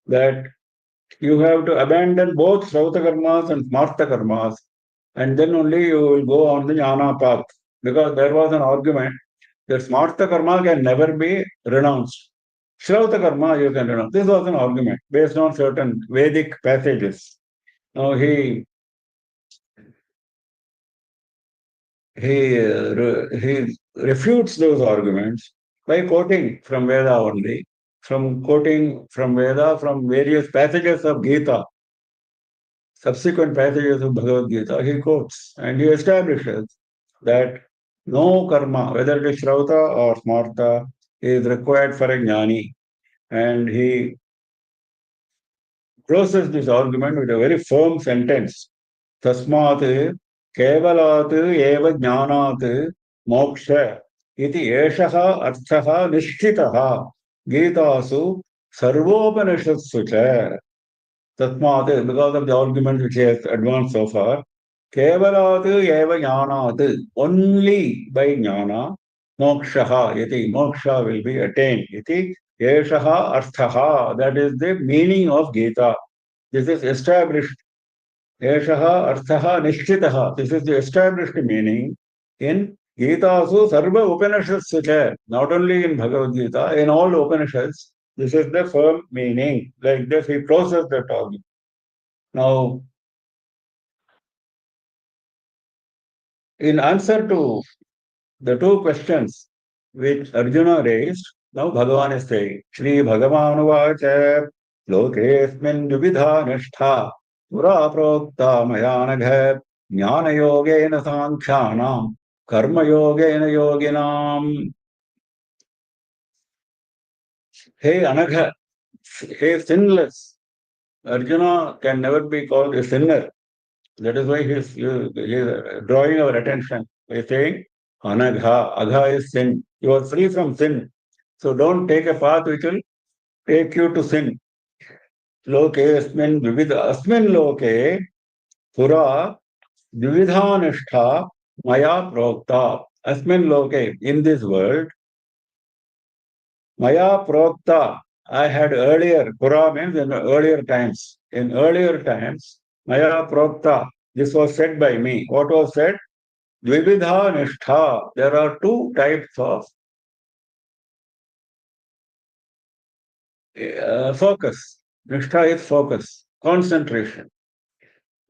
that you have to abandon both Shrauta karmas and Smarta karmas, and then only you will go on the jnana path. Because there was an argument that Smarta karma can never be renounced. Shrauta karma you can renounce. This was an argument based on certain Vedic passages. Now he refutes those arguments by quoting from Veda only, from quoting from Veda from various passages of Gita, subsequent passages of Bhagavad Gita, he quotes and he establishes that no karma, whether it is Shrauta or Smarta, is required for a jnani. And he closes this argument with a very firm sentence. Tasmat केवलात् एव ज्ञानात् मोक्ष इति एषः अर्थः निश्चितः गीतासु सर्वोपनिषत्सु च तस्मात् because of the argument which he has advanced so far केवलात् एव ज्ञानात् only by jnana moksha iti moksha will be attained iti एषः अर्थः that is the meaning of Gita. This is established. एषः अर्थः निश्चितः. This is the established meaning in Gitasu Sarva Upanishadsu cha. Not only in Bhagavad Gita, in all Upanishads, this is the firm meaning. Like this, he closes the talk. Now, in answer to the two questions which Arjuna raised, now Bhagavan is saying, Shri Bhagavan Vacha Lokesmin Dubidha Nishtha Pura Prokta Mayanagha Jnana Yogena Sankhyanam Karma Yogena Yoginam. Hey Anagha, hey sinless. Arjuna can never be called a sinner. That is why he is drawing our attention by saying Anagha. Agha is sin. You are free from sin. So don't take a path which will take you to sin. Loke asmin vividha asmin loke pura vividha nishtha maya prokta. Asmin loke, in this world, maya prokta. I had earlier, pura means in earlier times. In earlier times, maya prokta. This was said by me. What was said? Dvividha nishtha. There are two types of focus. Nishtha is focus, concentration.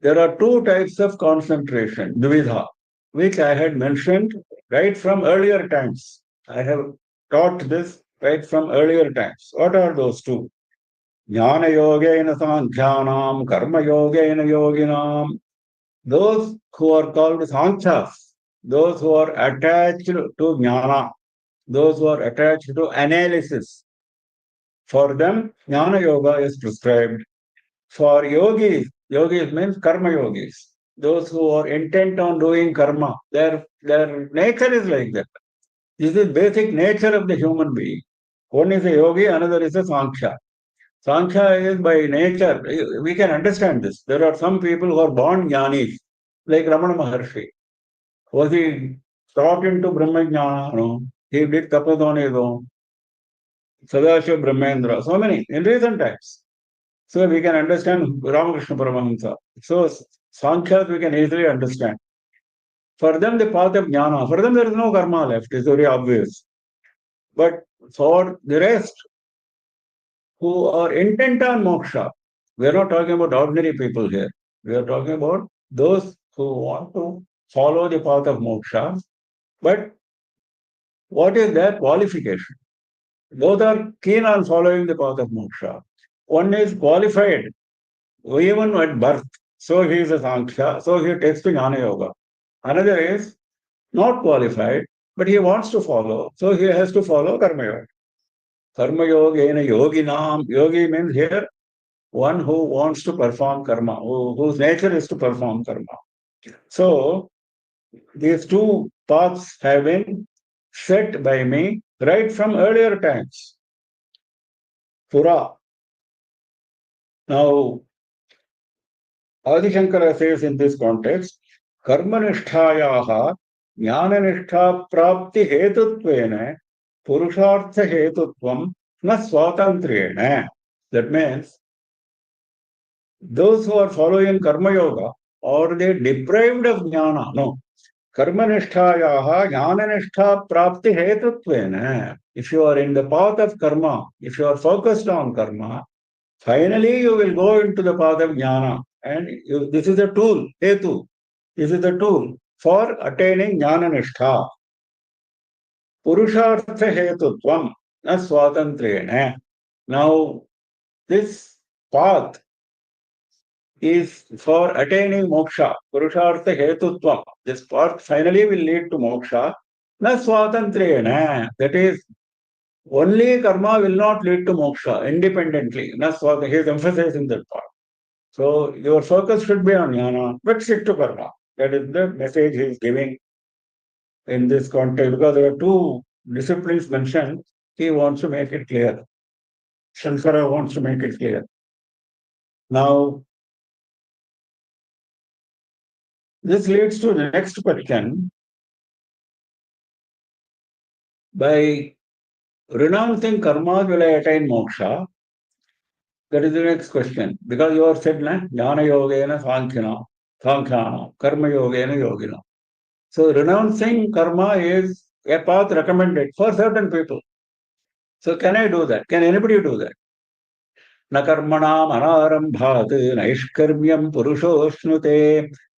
There are two types of concentration, dvividha, which I had mentioned right from earlier times. I have taught this right from earlier times. What are those two? Jnana yogena sankhyanam, karma yogena yoginam. Those who are called sankhas, those who are attached to jnana, those who are attached to analysis, for them, Jnana Yoga is prescribed. For yogis, yogis means karma yogis, those who are intent on doing karma, their nature is like that. This is basic nature of the human being. One is a yogi, another is a Sankhya. Sankhya is by nature, we can understand this. There are some people who are born jnanis, like Ramana Maharshi. Was he taught into Brahma Jnana? No. He did tapas on his own. Sadashiva Brahmendra, so many in recent times. So we can understand Ramakrishna Paramahamsa. So Sankhyas we can easily understand. For them, the path of jnana, for them there is no karma left, it's very obvious. But for the rest who are intent on moksha, we are not talking about ordinary people here. We are talking about those who want to follow the path of moksha. But what is their qualification? Both are keen on following the path of moksha. One is qualified even at birth. So he is a Sankhya, so he takes to Jnana Yoga. Another is not qualified, but he wants to follow, so he has to follow Karma Yoga. Karma Yogena Yoginam. Yogi means here one who wants to perform karma, whose nature is to perform karma. So these two paths have been set by me right from earlier times. Pura. Now, Adi Shankara says in this context, Karmanishtayaha Jnananishta Prapti Hetutvena Purushartha Hetutvam Na Swatantriyena. That means those who are following Karma Yoga, are they deprived of Jnana? No. Karmanishtayaha Jnananishta Prapti Hetutvena. If you are in the path of karma, if you are focused on karma, finally you will go into the path of jnana. And this is a tool, hetu. This is a tool for attaining jnana nishtha. Purushartha hetutvam na swatantriyena. Now, this path is for attaining moksha. Purushartha hetutvam. This path finally will lead to moksha. Na swatantriyena. That is, only karma will not lead to moksha independently. Na swata. He is emphasizing that part. So your focus should be on jnana, but stick to karma. That is the message he is giving in this context, because there are two disciplines mentioned. He wants to make it clear. Shankara wants to make it clear. Now, this leads to the next question. By renouncing karma, will I attain moksha? That is the next question. Because you have said, na, jnana yogena sankhya, karma yogena yogina. So renouncing karma is a path recommended for certain people. So can I do that? Can anybody do that? न कर्मणाम् अनारम्भात् नैष्कर्म्यं पुरुषोऽश्नुते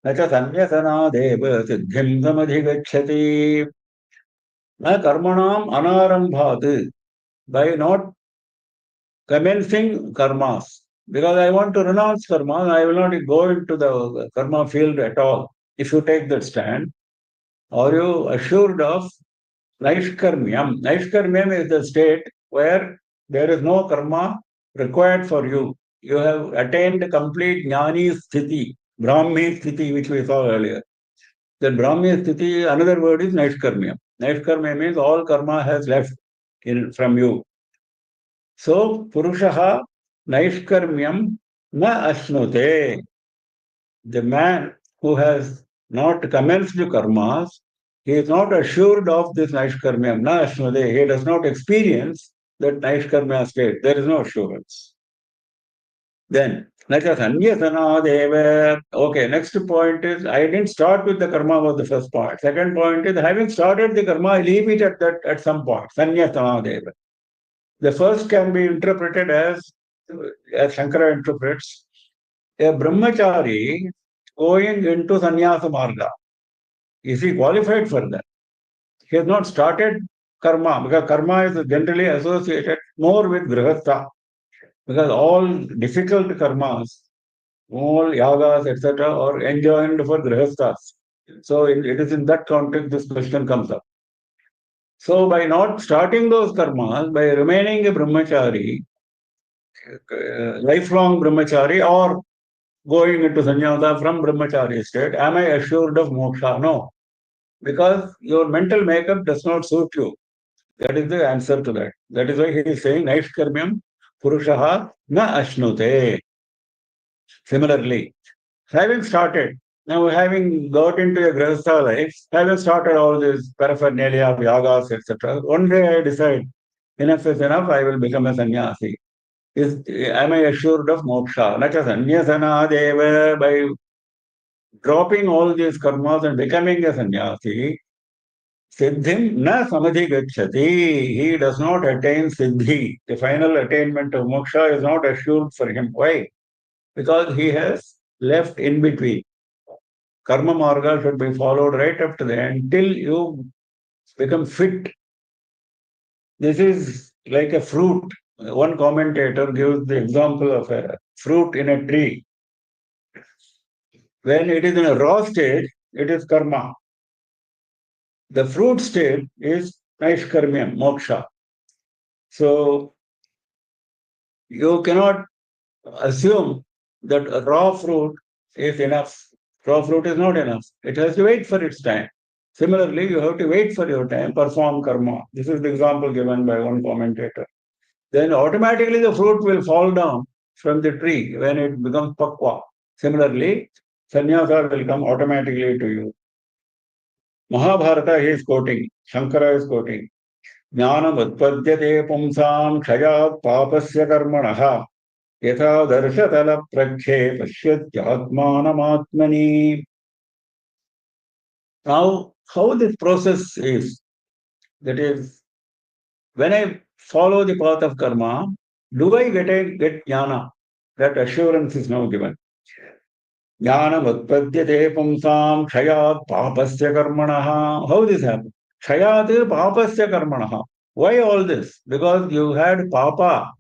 न च सन्न्यसनादेव सिद्धिं समधिगच्छति. न कर्मणाम् अनारम्भात्, by not commencing karmas. Because I want to renounce karma, I will not go into the karma field at all. If you take that stand, are you assured of Naishkarmyam? Naishkarmyam is the state where there is no karma required for you. You have attained complete jnani sthiti, brahmi sthiti, which we saw earlier. Then brahmi sthiti, another word is Naishkarmyam. Naishkarmyam means all karma has left from you. So, Purushaha Naishkarmyam na ashnute. The man who has not commenced the karmas, he is not assured of this Naishkarmyam, na ashnute. He does not experience that Naishkarmya state. There is no assurance. Then, nacha sanyasanadeva. Okay, next point is, I didn't start with the karma was the first point. Second point is, having started the karma, I leave it at some point. Sanyasanadeva. The first can be interpreted as Shankara interprets, a brahmachari going into sannyasa marga. Is he qualified for that? He has not started karma, because karma is generally associated more with grihastha. Because all difficult karmas, all yagas, etc., are enjoined for grihasthas. So it is in that context this question comes up. So by not starting those karmas, by remaining a brahmachari, lifelong brahmachari, or going into sannyasa from brahmachari state, am I assured of moksha? No. Because your mental makeup does not suit you. That is the answer to that. That is why he is saying, Naishkarmyam Purushaha na ashnute. Similarly, having started, now having got into a grihastha life, having started all this paraphernalia of yagas, etc., one day I decide, enough is enough, I will become a sannyasi. Am I assured of moksha? Nacha sannyasana by dropping all these karmas and becoming a sannyasi, siddhim na samadhi gacchati. He does not attain siddhi. The final attainment of moksha is not assured for him. Why? Because he has left in between. Karma marga should be followed right up to the end till you become fit. This is like a fruit. One commentator gives the example of a fruit in a tree. When it is in a raw stage, it is karma. The fruit state is naishkarmyam, moksha. So you cannot assume that a raw fruit is enough. Raw fruit is not enough. It has to wait for its time. Similarly, you have to wait for your time, perform karma. This is the example given by one commentator. Then automatically the fruit will fall down from the tree when it becomes pakwa. Similarly, sannyasa will come automatically to you. Mahabharata he is quoting, Shankara is quoting, Jnanam utpadyate pumsam kshayat papasya karmanaha yatha darshatala prakhe pasyatyatmanamatmani. Now, how this process is, that is, when I follow the path of karma, do I get jnana? That assurance is now given. Jnanam utpadyate pumsam kshayat papasya karmanaha. How this happens? Kshayat papasya karmanaha. Why all this? Because you had papa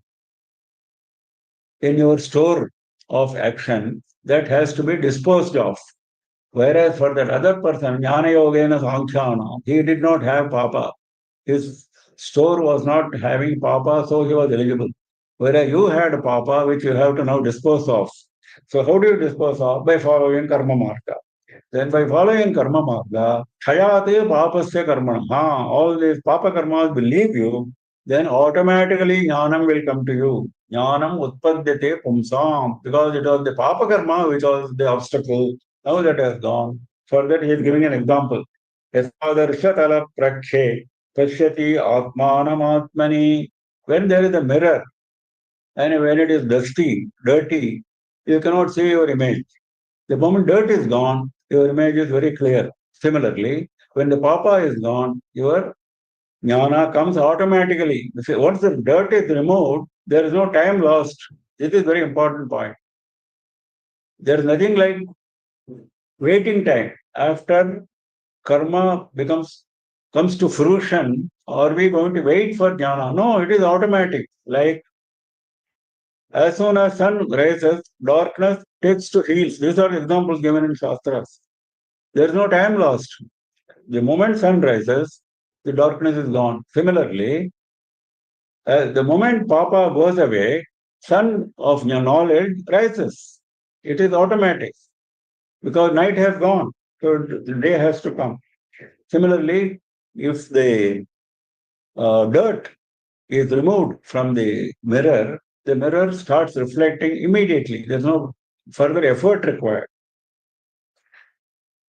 in your store of action that has to be disposed of. Whereas for that other person, jnana yogena sankhyana, he did not have papa. His store was not having papa, so he was eligible. Whereas you had papa, which you have to now dispose of. So how do you dispose of? By following karma marga. Then by following karma marga, chayate papasya karma, all these papa karmas will leave you, then automatically jnanam will come to you. Jnanam utpadyate pumsam, because it was the papa karma which was the obstacle. Now that has gone. For that he is giving an example. Yasadarshatala prakhe pashyati atmanam atmani. When there is a mirror and when it is dusty, dirty, you cannot see your image. The moment dirt is gone, your image is very clear. Similarly, when the papa is gone, your jnana comes automatically. Once the dirt is removed, there is no time lost. This is a very important point. There is nothing like waiting time. After karma comes to fruition, are we going to wait for jnana? No, it is automatic. Like as soon as sun rises, darkness takes to heels. These are examples given in Shastras. There is no time lost. The moment sun rises, the darkness is gone. Similarly, the moment Papa goes away, sun of your knowledge rises. It is automatic because night has gone, so the day has to come. Similarly, if the dirt is removed from the mirror starts reflecting immediately. There's no further effort required.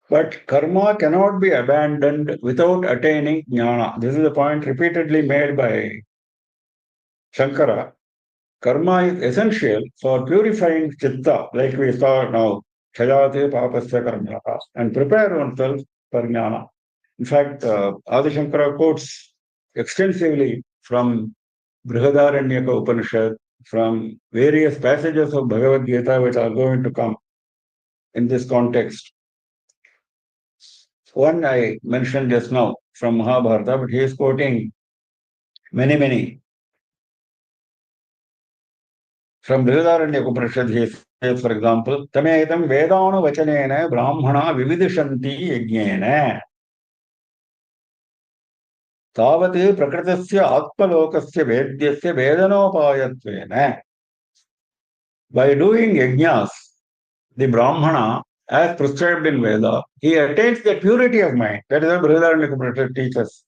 But karma cannot be abandoned without attaining jnana. This is a point repeatedly made by Shankara. Karma is essential for purifying chitta, like we saw now, chayate papasya karma, and prepare oneself for jnana. In fact, Adi Shankara quotes extensively from Brihadaranyaka Upanishad, from various passages of Bhagavad Gita which are going to come in this context. One I mentioned just now from Mahabharata, but he is quoting many. From Brihadaranyaka Upanishad, he says, for example, Tametam Vedanu Vachanena Brahmana Vividishanti Yajnena Tavati Prakritasya Atmalokasya Vedyasya Vedanopayatvena. By doing yajnas, the Brahmana, as prescribed in Veda, he attains the purity of mind. That is what Brihadaranyaka Upanishad teaches.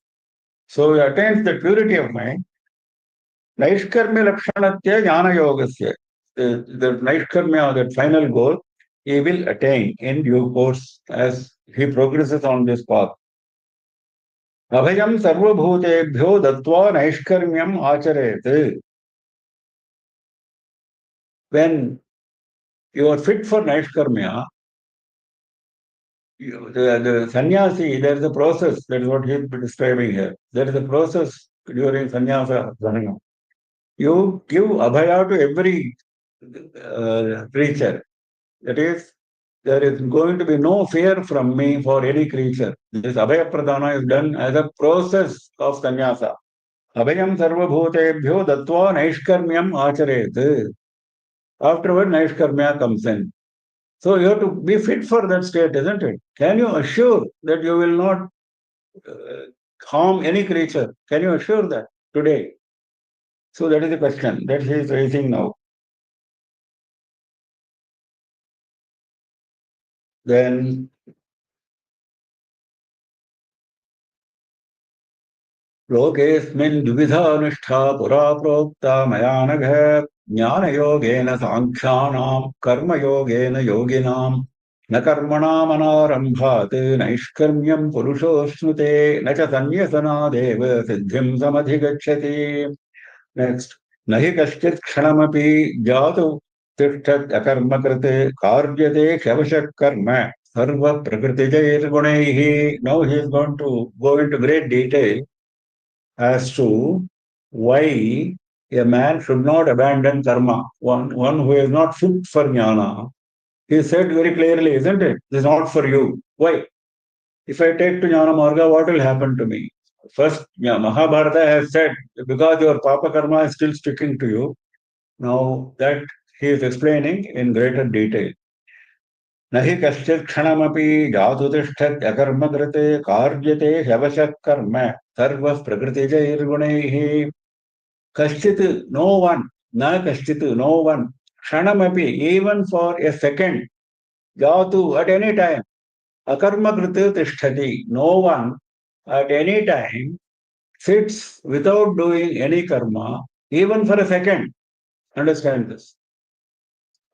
So he attains the purity of mind. Naishkarmya Lakshanatya Jnana Yogasya. The Naishkarmya, that final goal, he will attain in due course as he progresses on this path. Abhayam sarvabhutebhyo dattva naishkarmyam acharet. When you are fit for naishkarmya, the sannyasi, there is a process. That is what he is describing here. There is a process during sannyasa dharana. You give abhaya to every creature. That is, there is going to be no fear from me for any creature. This abhaya pradana is done as a process of sannyasa. Abhayam sarvabhutebhyo dattva naishkarmyam acharet. Afterward, naishkarmya comes in. So you have to be fit for that state, isn't it? Can you assure that you will not harm any creature? Can you assure that today? So that is the question that he is raising now. Then लोकेऽस्मिन् द्विविधा निष्ठा पुरा प्रोक्ता मया नघ ज्ञानयोगेन साङ्ख्यानां कर्मयोगेन योगिनां न कर्मणामनारम्भात् नैष्कर्म्यं पुरुषोऽश्नुते न च सन्न्यसनादेव सिद्धिं समधिगच्छति. नेक्स्ट, न हि कश्चित् क्षणमपि जातु तिष्ठत् अकर्मकृत् कार्यते ह्यवशः कर्म सर्वप्रकृतिजैर्गुणैः. Now he is going to go into great detail as to why a man should not abandon karma. One who is not fit for jnana. He said very clearly, isn't it? This is not for you. Why? If I take to jnana marga, what will happen to me? First, Mahabharata has said, because your papa karma is still sticking to you. Now that he is explaining in greater detail. न हि कश्चित् क्षणमपि जातु तिष्ठत् अकर्मकृत् कार्यते ह्यवशः कर्म सर्वः प्रकृतिजैर्गुणैः. Kashchit, no one, na kashchit, no one, kshanamapi, even for a second, jatu, at any time, Akarma kriti tishtati. No one at any time sits without doing any karma, even for a second. Understand this.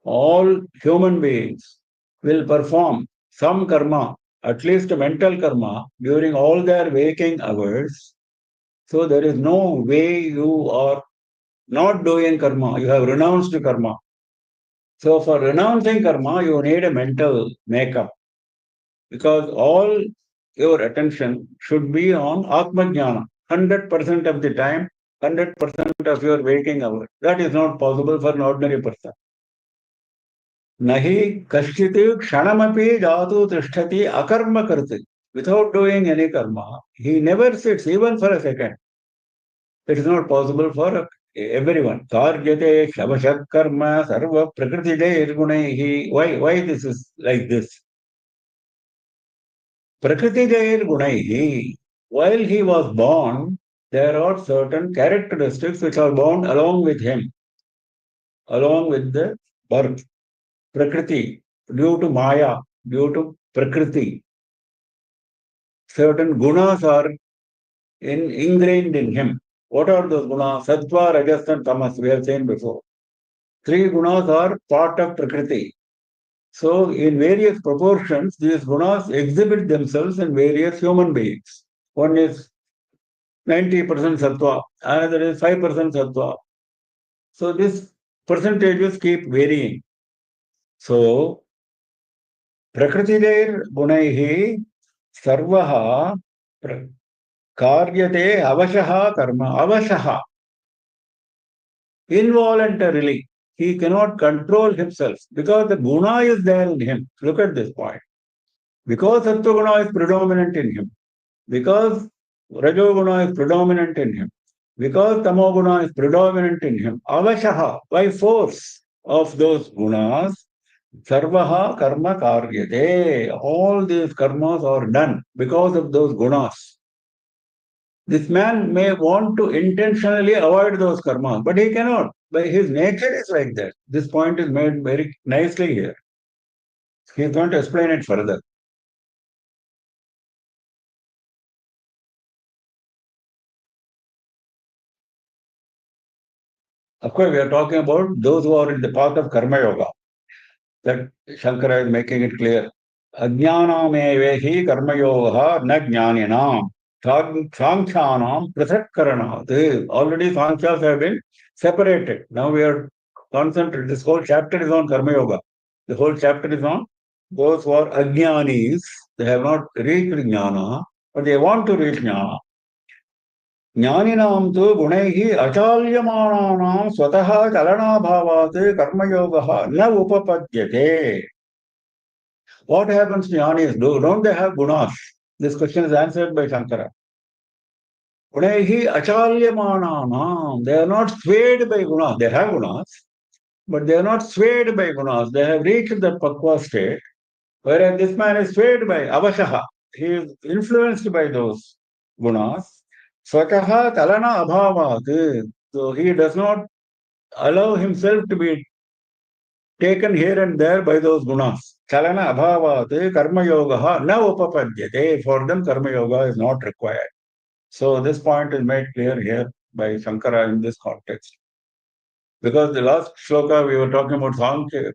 All human beings will perform some karma, at least mental karma, during all their waking hours. So there is no way you are not doing karma. You have renounced karma. So for renouncing karma, you need a mental makeup because all your attention should be on Atma Jnana. 100% of the time, 100% of your waking hour. That is not possible for an ordinary person. Nahi kaschiti kshanamapi jatu tishtati akarma karti. Without doing any karma, he never sits even for a second. It is not possible for everyone. Karyate shavashat karma sarva prakriti gunaihi. Why this is like this? Prakriti gunaihi. While he was born, there are certain characteristics which are born along with him, along with the birth. Prakriti, due to Maya, due to Prakriti, certain gunas are ingrained in him. What are those gunas? Sattva, Rajas, and Tamas, we have seen before. Three gunas are part of Prakriti. So, in various proportions, these gunas exhibit themselves in various human beings. One is 90% Sattva, another is 5% Sattva. So, these percentages keep varying. So, Prakritidair gunaihi sarvaha karyate avashaha karma. Avashaha. Involuntarily. He cannot control himself because the guna is there in him. Look at this point. Because Sattva guna is predominant in him, because Rajo guna is predominant in him, because Tamo guna is predominant in him, avashaha, by force of those gunas, sarvaha karma karyate. All these karmas are done because of those gunas. This man may want to intentionally avoid those karmas, but he cannot. But his nature is like that. This point is made very nicely here. He is going to explain it further. Of course, we are talking about those who are in the path of Karma Yoga. That Shankara is making it clear. Ajnanamevehi Karma Yoga na jnaninam. Sankhanam prathakkaranat. Already Sankhya's have been separated. Now we are concentrated. This whole chapter is on Karma Yoga. The whole chapter is on those who are ajnanis. They have not reached jnana, but they want to reach jnana. ज्ञानिनां तु गुणैः अचाल्यमानानां स्वतः चलनाभावात् कर्मयोगः न उपपद्यते. What happens to jnanis? Don't they have gunas? This question is answered by Shankara. Gunaihi achalyamananam. They are not swayed by gunas. They have gunas, but they are not swayed by gunas. They have reached the pakwa state, whereas this man is swayed by avashaha. He is influenced by those gunas. Swataha talana abhavat. So he does not allow himself to be taken here and there by those gunas. Chalana abhavat karma yoga na upapadyate. For them, karma yoga is not required. So this point is made clear here by Shankara in this context. Because the last shloka we were talking about Sankhya,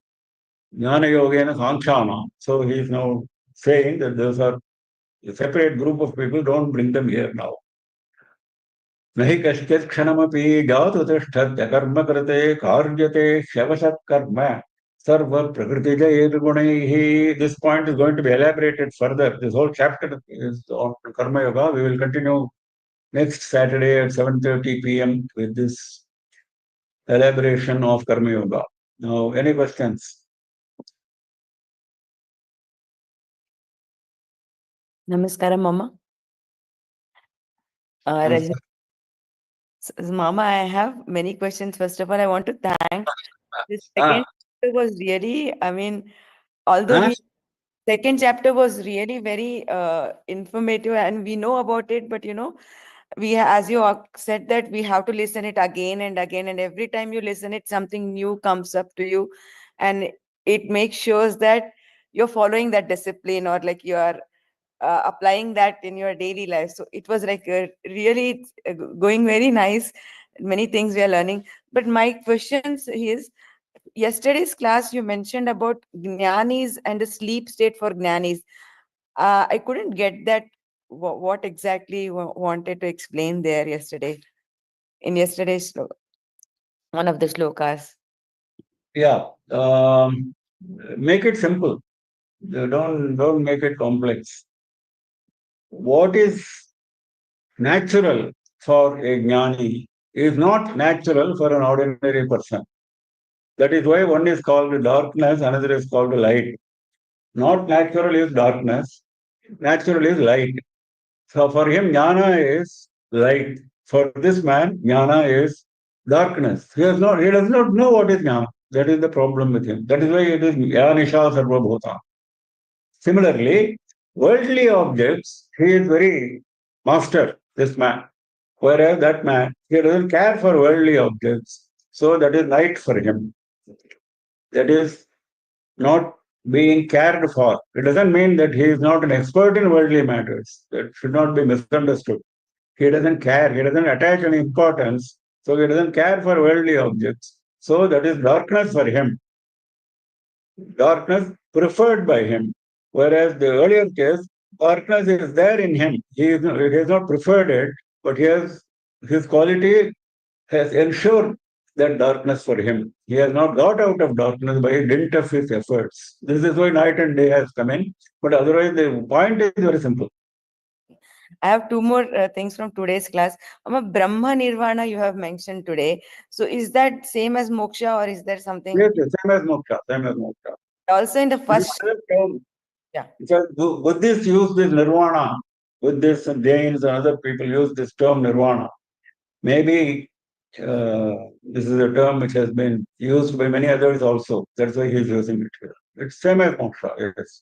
Jnana Yogena Sankhyana. So he is now saying that those are a separate group of people, don't bring them here now. नहि कश्चित् क्षणमपि जातु तिष्ठत्य कर्म कृते कार्यते शवशत् कर्म सर्व प्रकृतिजैर्गुणैः. This point is going to be elaborated further. This whole chapter is on Karma Yoga. We will continue next Saturday at 7:30 p.m. with this elaboration of Karma Yoga. Now, any questions? Namaskaram, Mama. Mama, I have many questions. First of all, I want to thank. This second chapter was really, I mean, although second chapter was really very informative and we know about it, but we, as you said, that we have to listen it again and again, and every time you listen it, something new comes up to you, and it makes sure that you're following that discipline, or like you are applying that in your daily life. So it was like really going very nice. Many things we are learning. But my questions is, yesterday's class you mentioned about jnanis and the sleep state for jnanis. I couldn't get that. What exactly you wanted to explain there yesterday, in yesterday's one of the shlokas? Yeah. Make it simple. Don't make it complex. What is natural for a jnani is not natural for an ordinary person. That is why one is called darkness, another is called light. Not natural is darkness, natural is light. So for him, jnana is light. For this man, jnana is darkness. He does not know what is jnana. That is the problem with him. That is why it is yanisha sarva bhuta. Similarly, worldly objects, he is very master, this man. Whereas that man, he doesn't care for worldly objects. So that is light for him. That is not being cared for. It doesn't mean that he is not an expert in worldly matters. That should not be misunderstood. He doesn't care. He doesn't attach any importance. So he doesn't care for worldly objects. So that is darkness for him. Darkness preferred by him. Whereas the earlier case, darkness is there in him. He has not preferred it, but his quality has ensured that darkness for him. He has not got out of darkness by dint of his efforts. This is why night and day has come in. But otherwise, the point is very simple. I have two more things from today's class. Brahma Nirvana you have mentioned today. So is that same as moksha, or is there something? Yes, same as moksha. Same as moksha. Also in the first. Yeah. Because Buddhists use this nirvana. Buddhists and Jains and other people use this term nirvana. Maybe this is a term which has been used by many others also. That's why he's using it here. It's same as moksha, yes.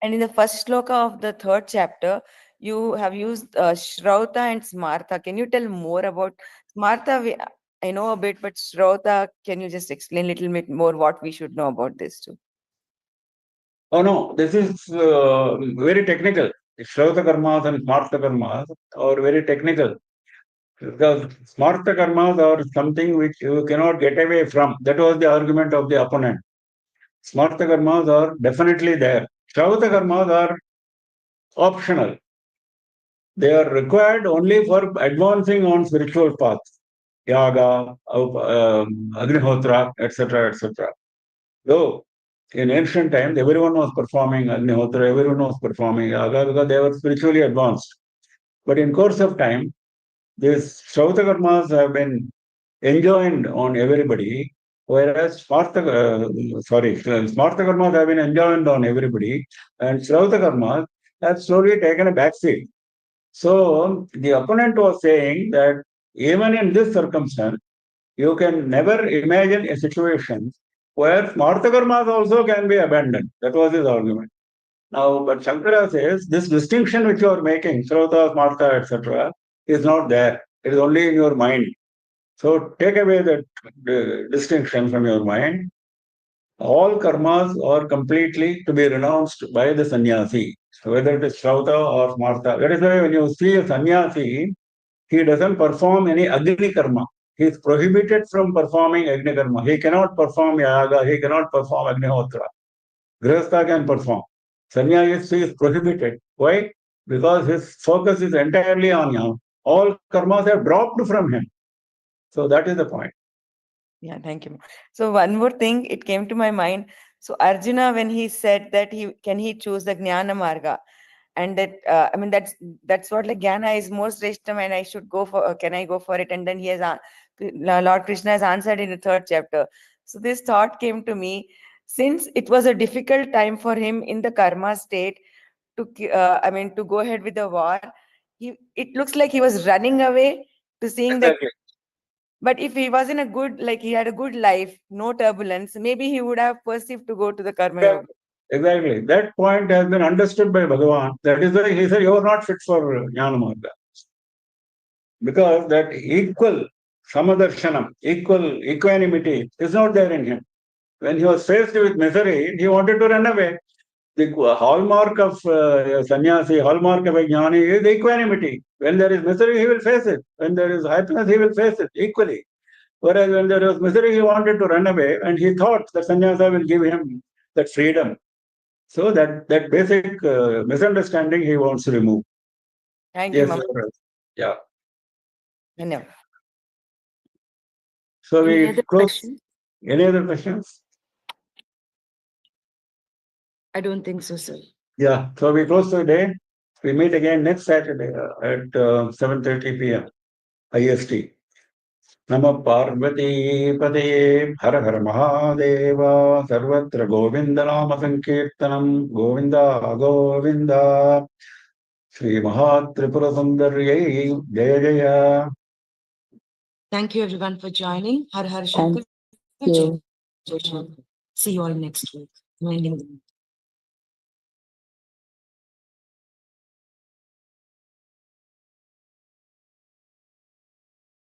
And in the first shloka of the third chapter, you have used Shrauta and Smartha. Can you tell more about Smartha? I know a bit, but Shrauta, can you just explain a little bit more what we should know about this too? Oh no, this is very technical. Shrauta karmas and Smartha karmas are very technical. Because Smartha karmas are something which you cannot get away from. That was the argument of the opponent. Smartha karmas are definitely there. Shrauta karmas are optional. They are required only for advancing on spiritual paths. Yaga, Agnihotra, etc., etc. Though in ancient times, everyone was performing Agnihotra, everyone was performing Yaga because they were spiritually advanced. But in course of time, these Shrauta karmas have been enjoined on everybody, whereas Smartha karmas have been enjoined on everybody, and Shrauta karmas have slowly taken a backseat. So the opponent was saying that even in this circumstance, you can never imagine a situation where Smartha karmas also can be abandoned. That was his argument. Now, but Shankara says this distinction which you are making, Shrauta, Smartha, etc., is not there. It is only in your mind. So take away that distinction from your mind. All karmas are completely to be renounced by the sannyasi, whether it is Shrauta or Smartha. That is why when you see a sannyasi, he doesn't perform any Agni karma. He is prohibited from performing Agni karma. He cannot perform Yaga, he cannot perform Agnihotra. Grihastha can perform. Sannyasi is prohibited. Why? Because his focus is entirely on Yama. All karmas have dropped from him. So that is the point. Yeah, thank you. So one more thing, it came to my mind. So Arjuna, when he said that he choose the Jnana Marga, and that I mean that's what like Jnana is more Sreshtam, and I should go for. Can I go for it? And then he has Lord Krishna has answered in the third chapter. So this thought came to me, since it was a difficult time for him in the karma state to to go ahead with the war. It looks like he was running away to seeing that. But if he was in a good, like he had a good life, no turbulence, maybe he would have perceived to go to the karma yoga. Exactly. That point has been understood by Bhagavan. That is why he said, you are not fit for Jnana Marga. Because that equal samadarshanam, equal equanimity is not there in him. When he was faced with misery, he wanted to run away. The hallmark of sannyasi, hallmark of a jnani is equanimity. When there is misery, he will face it. When there is happiness, he will face it equally. Whereas when there was misery, he wanted to run away, and he thought that sannyasa will give him that freedom. So that basic misunderstanding he wants to remove. Thank you, Yes, Mama. yeah. No. So Any we other close. questions? Any other questions? I don't think so, sir. Yeah. So we close today. We meet again next Saturday at 7:30 p.m. IST. Nama Parvati Pade Har Har Mahadeva Sarvatra Govinda Nama Sankirtanam Govinda Govinda Sri Mahatripura Sundaryai Jaya Jaya. Thank you everyone for joining. Har Har Thank Shankar. you. See you all next week.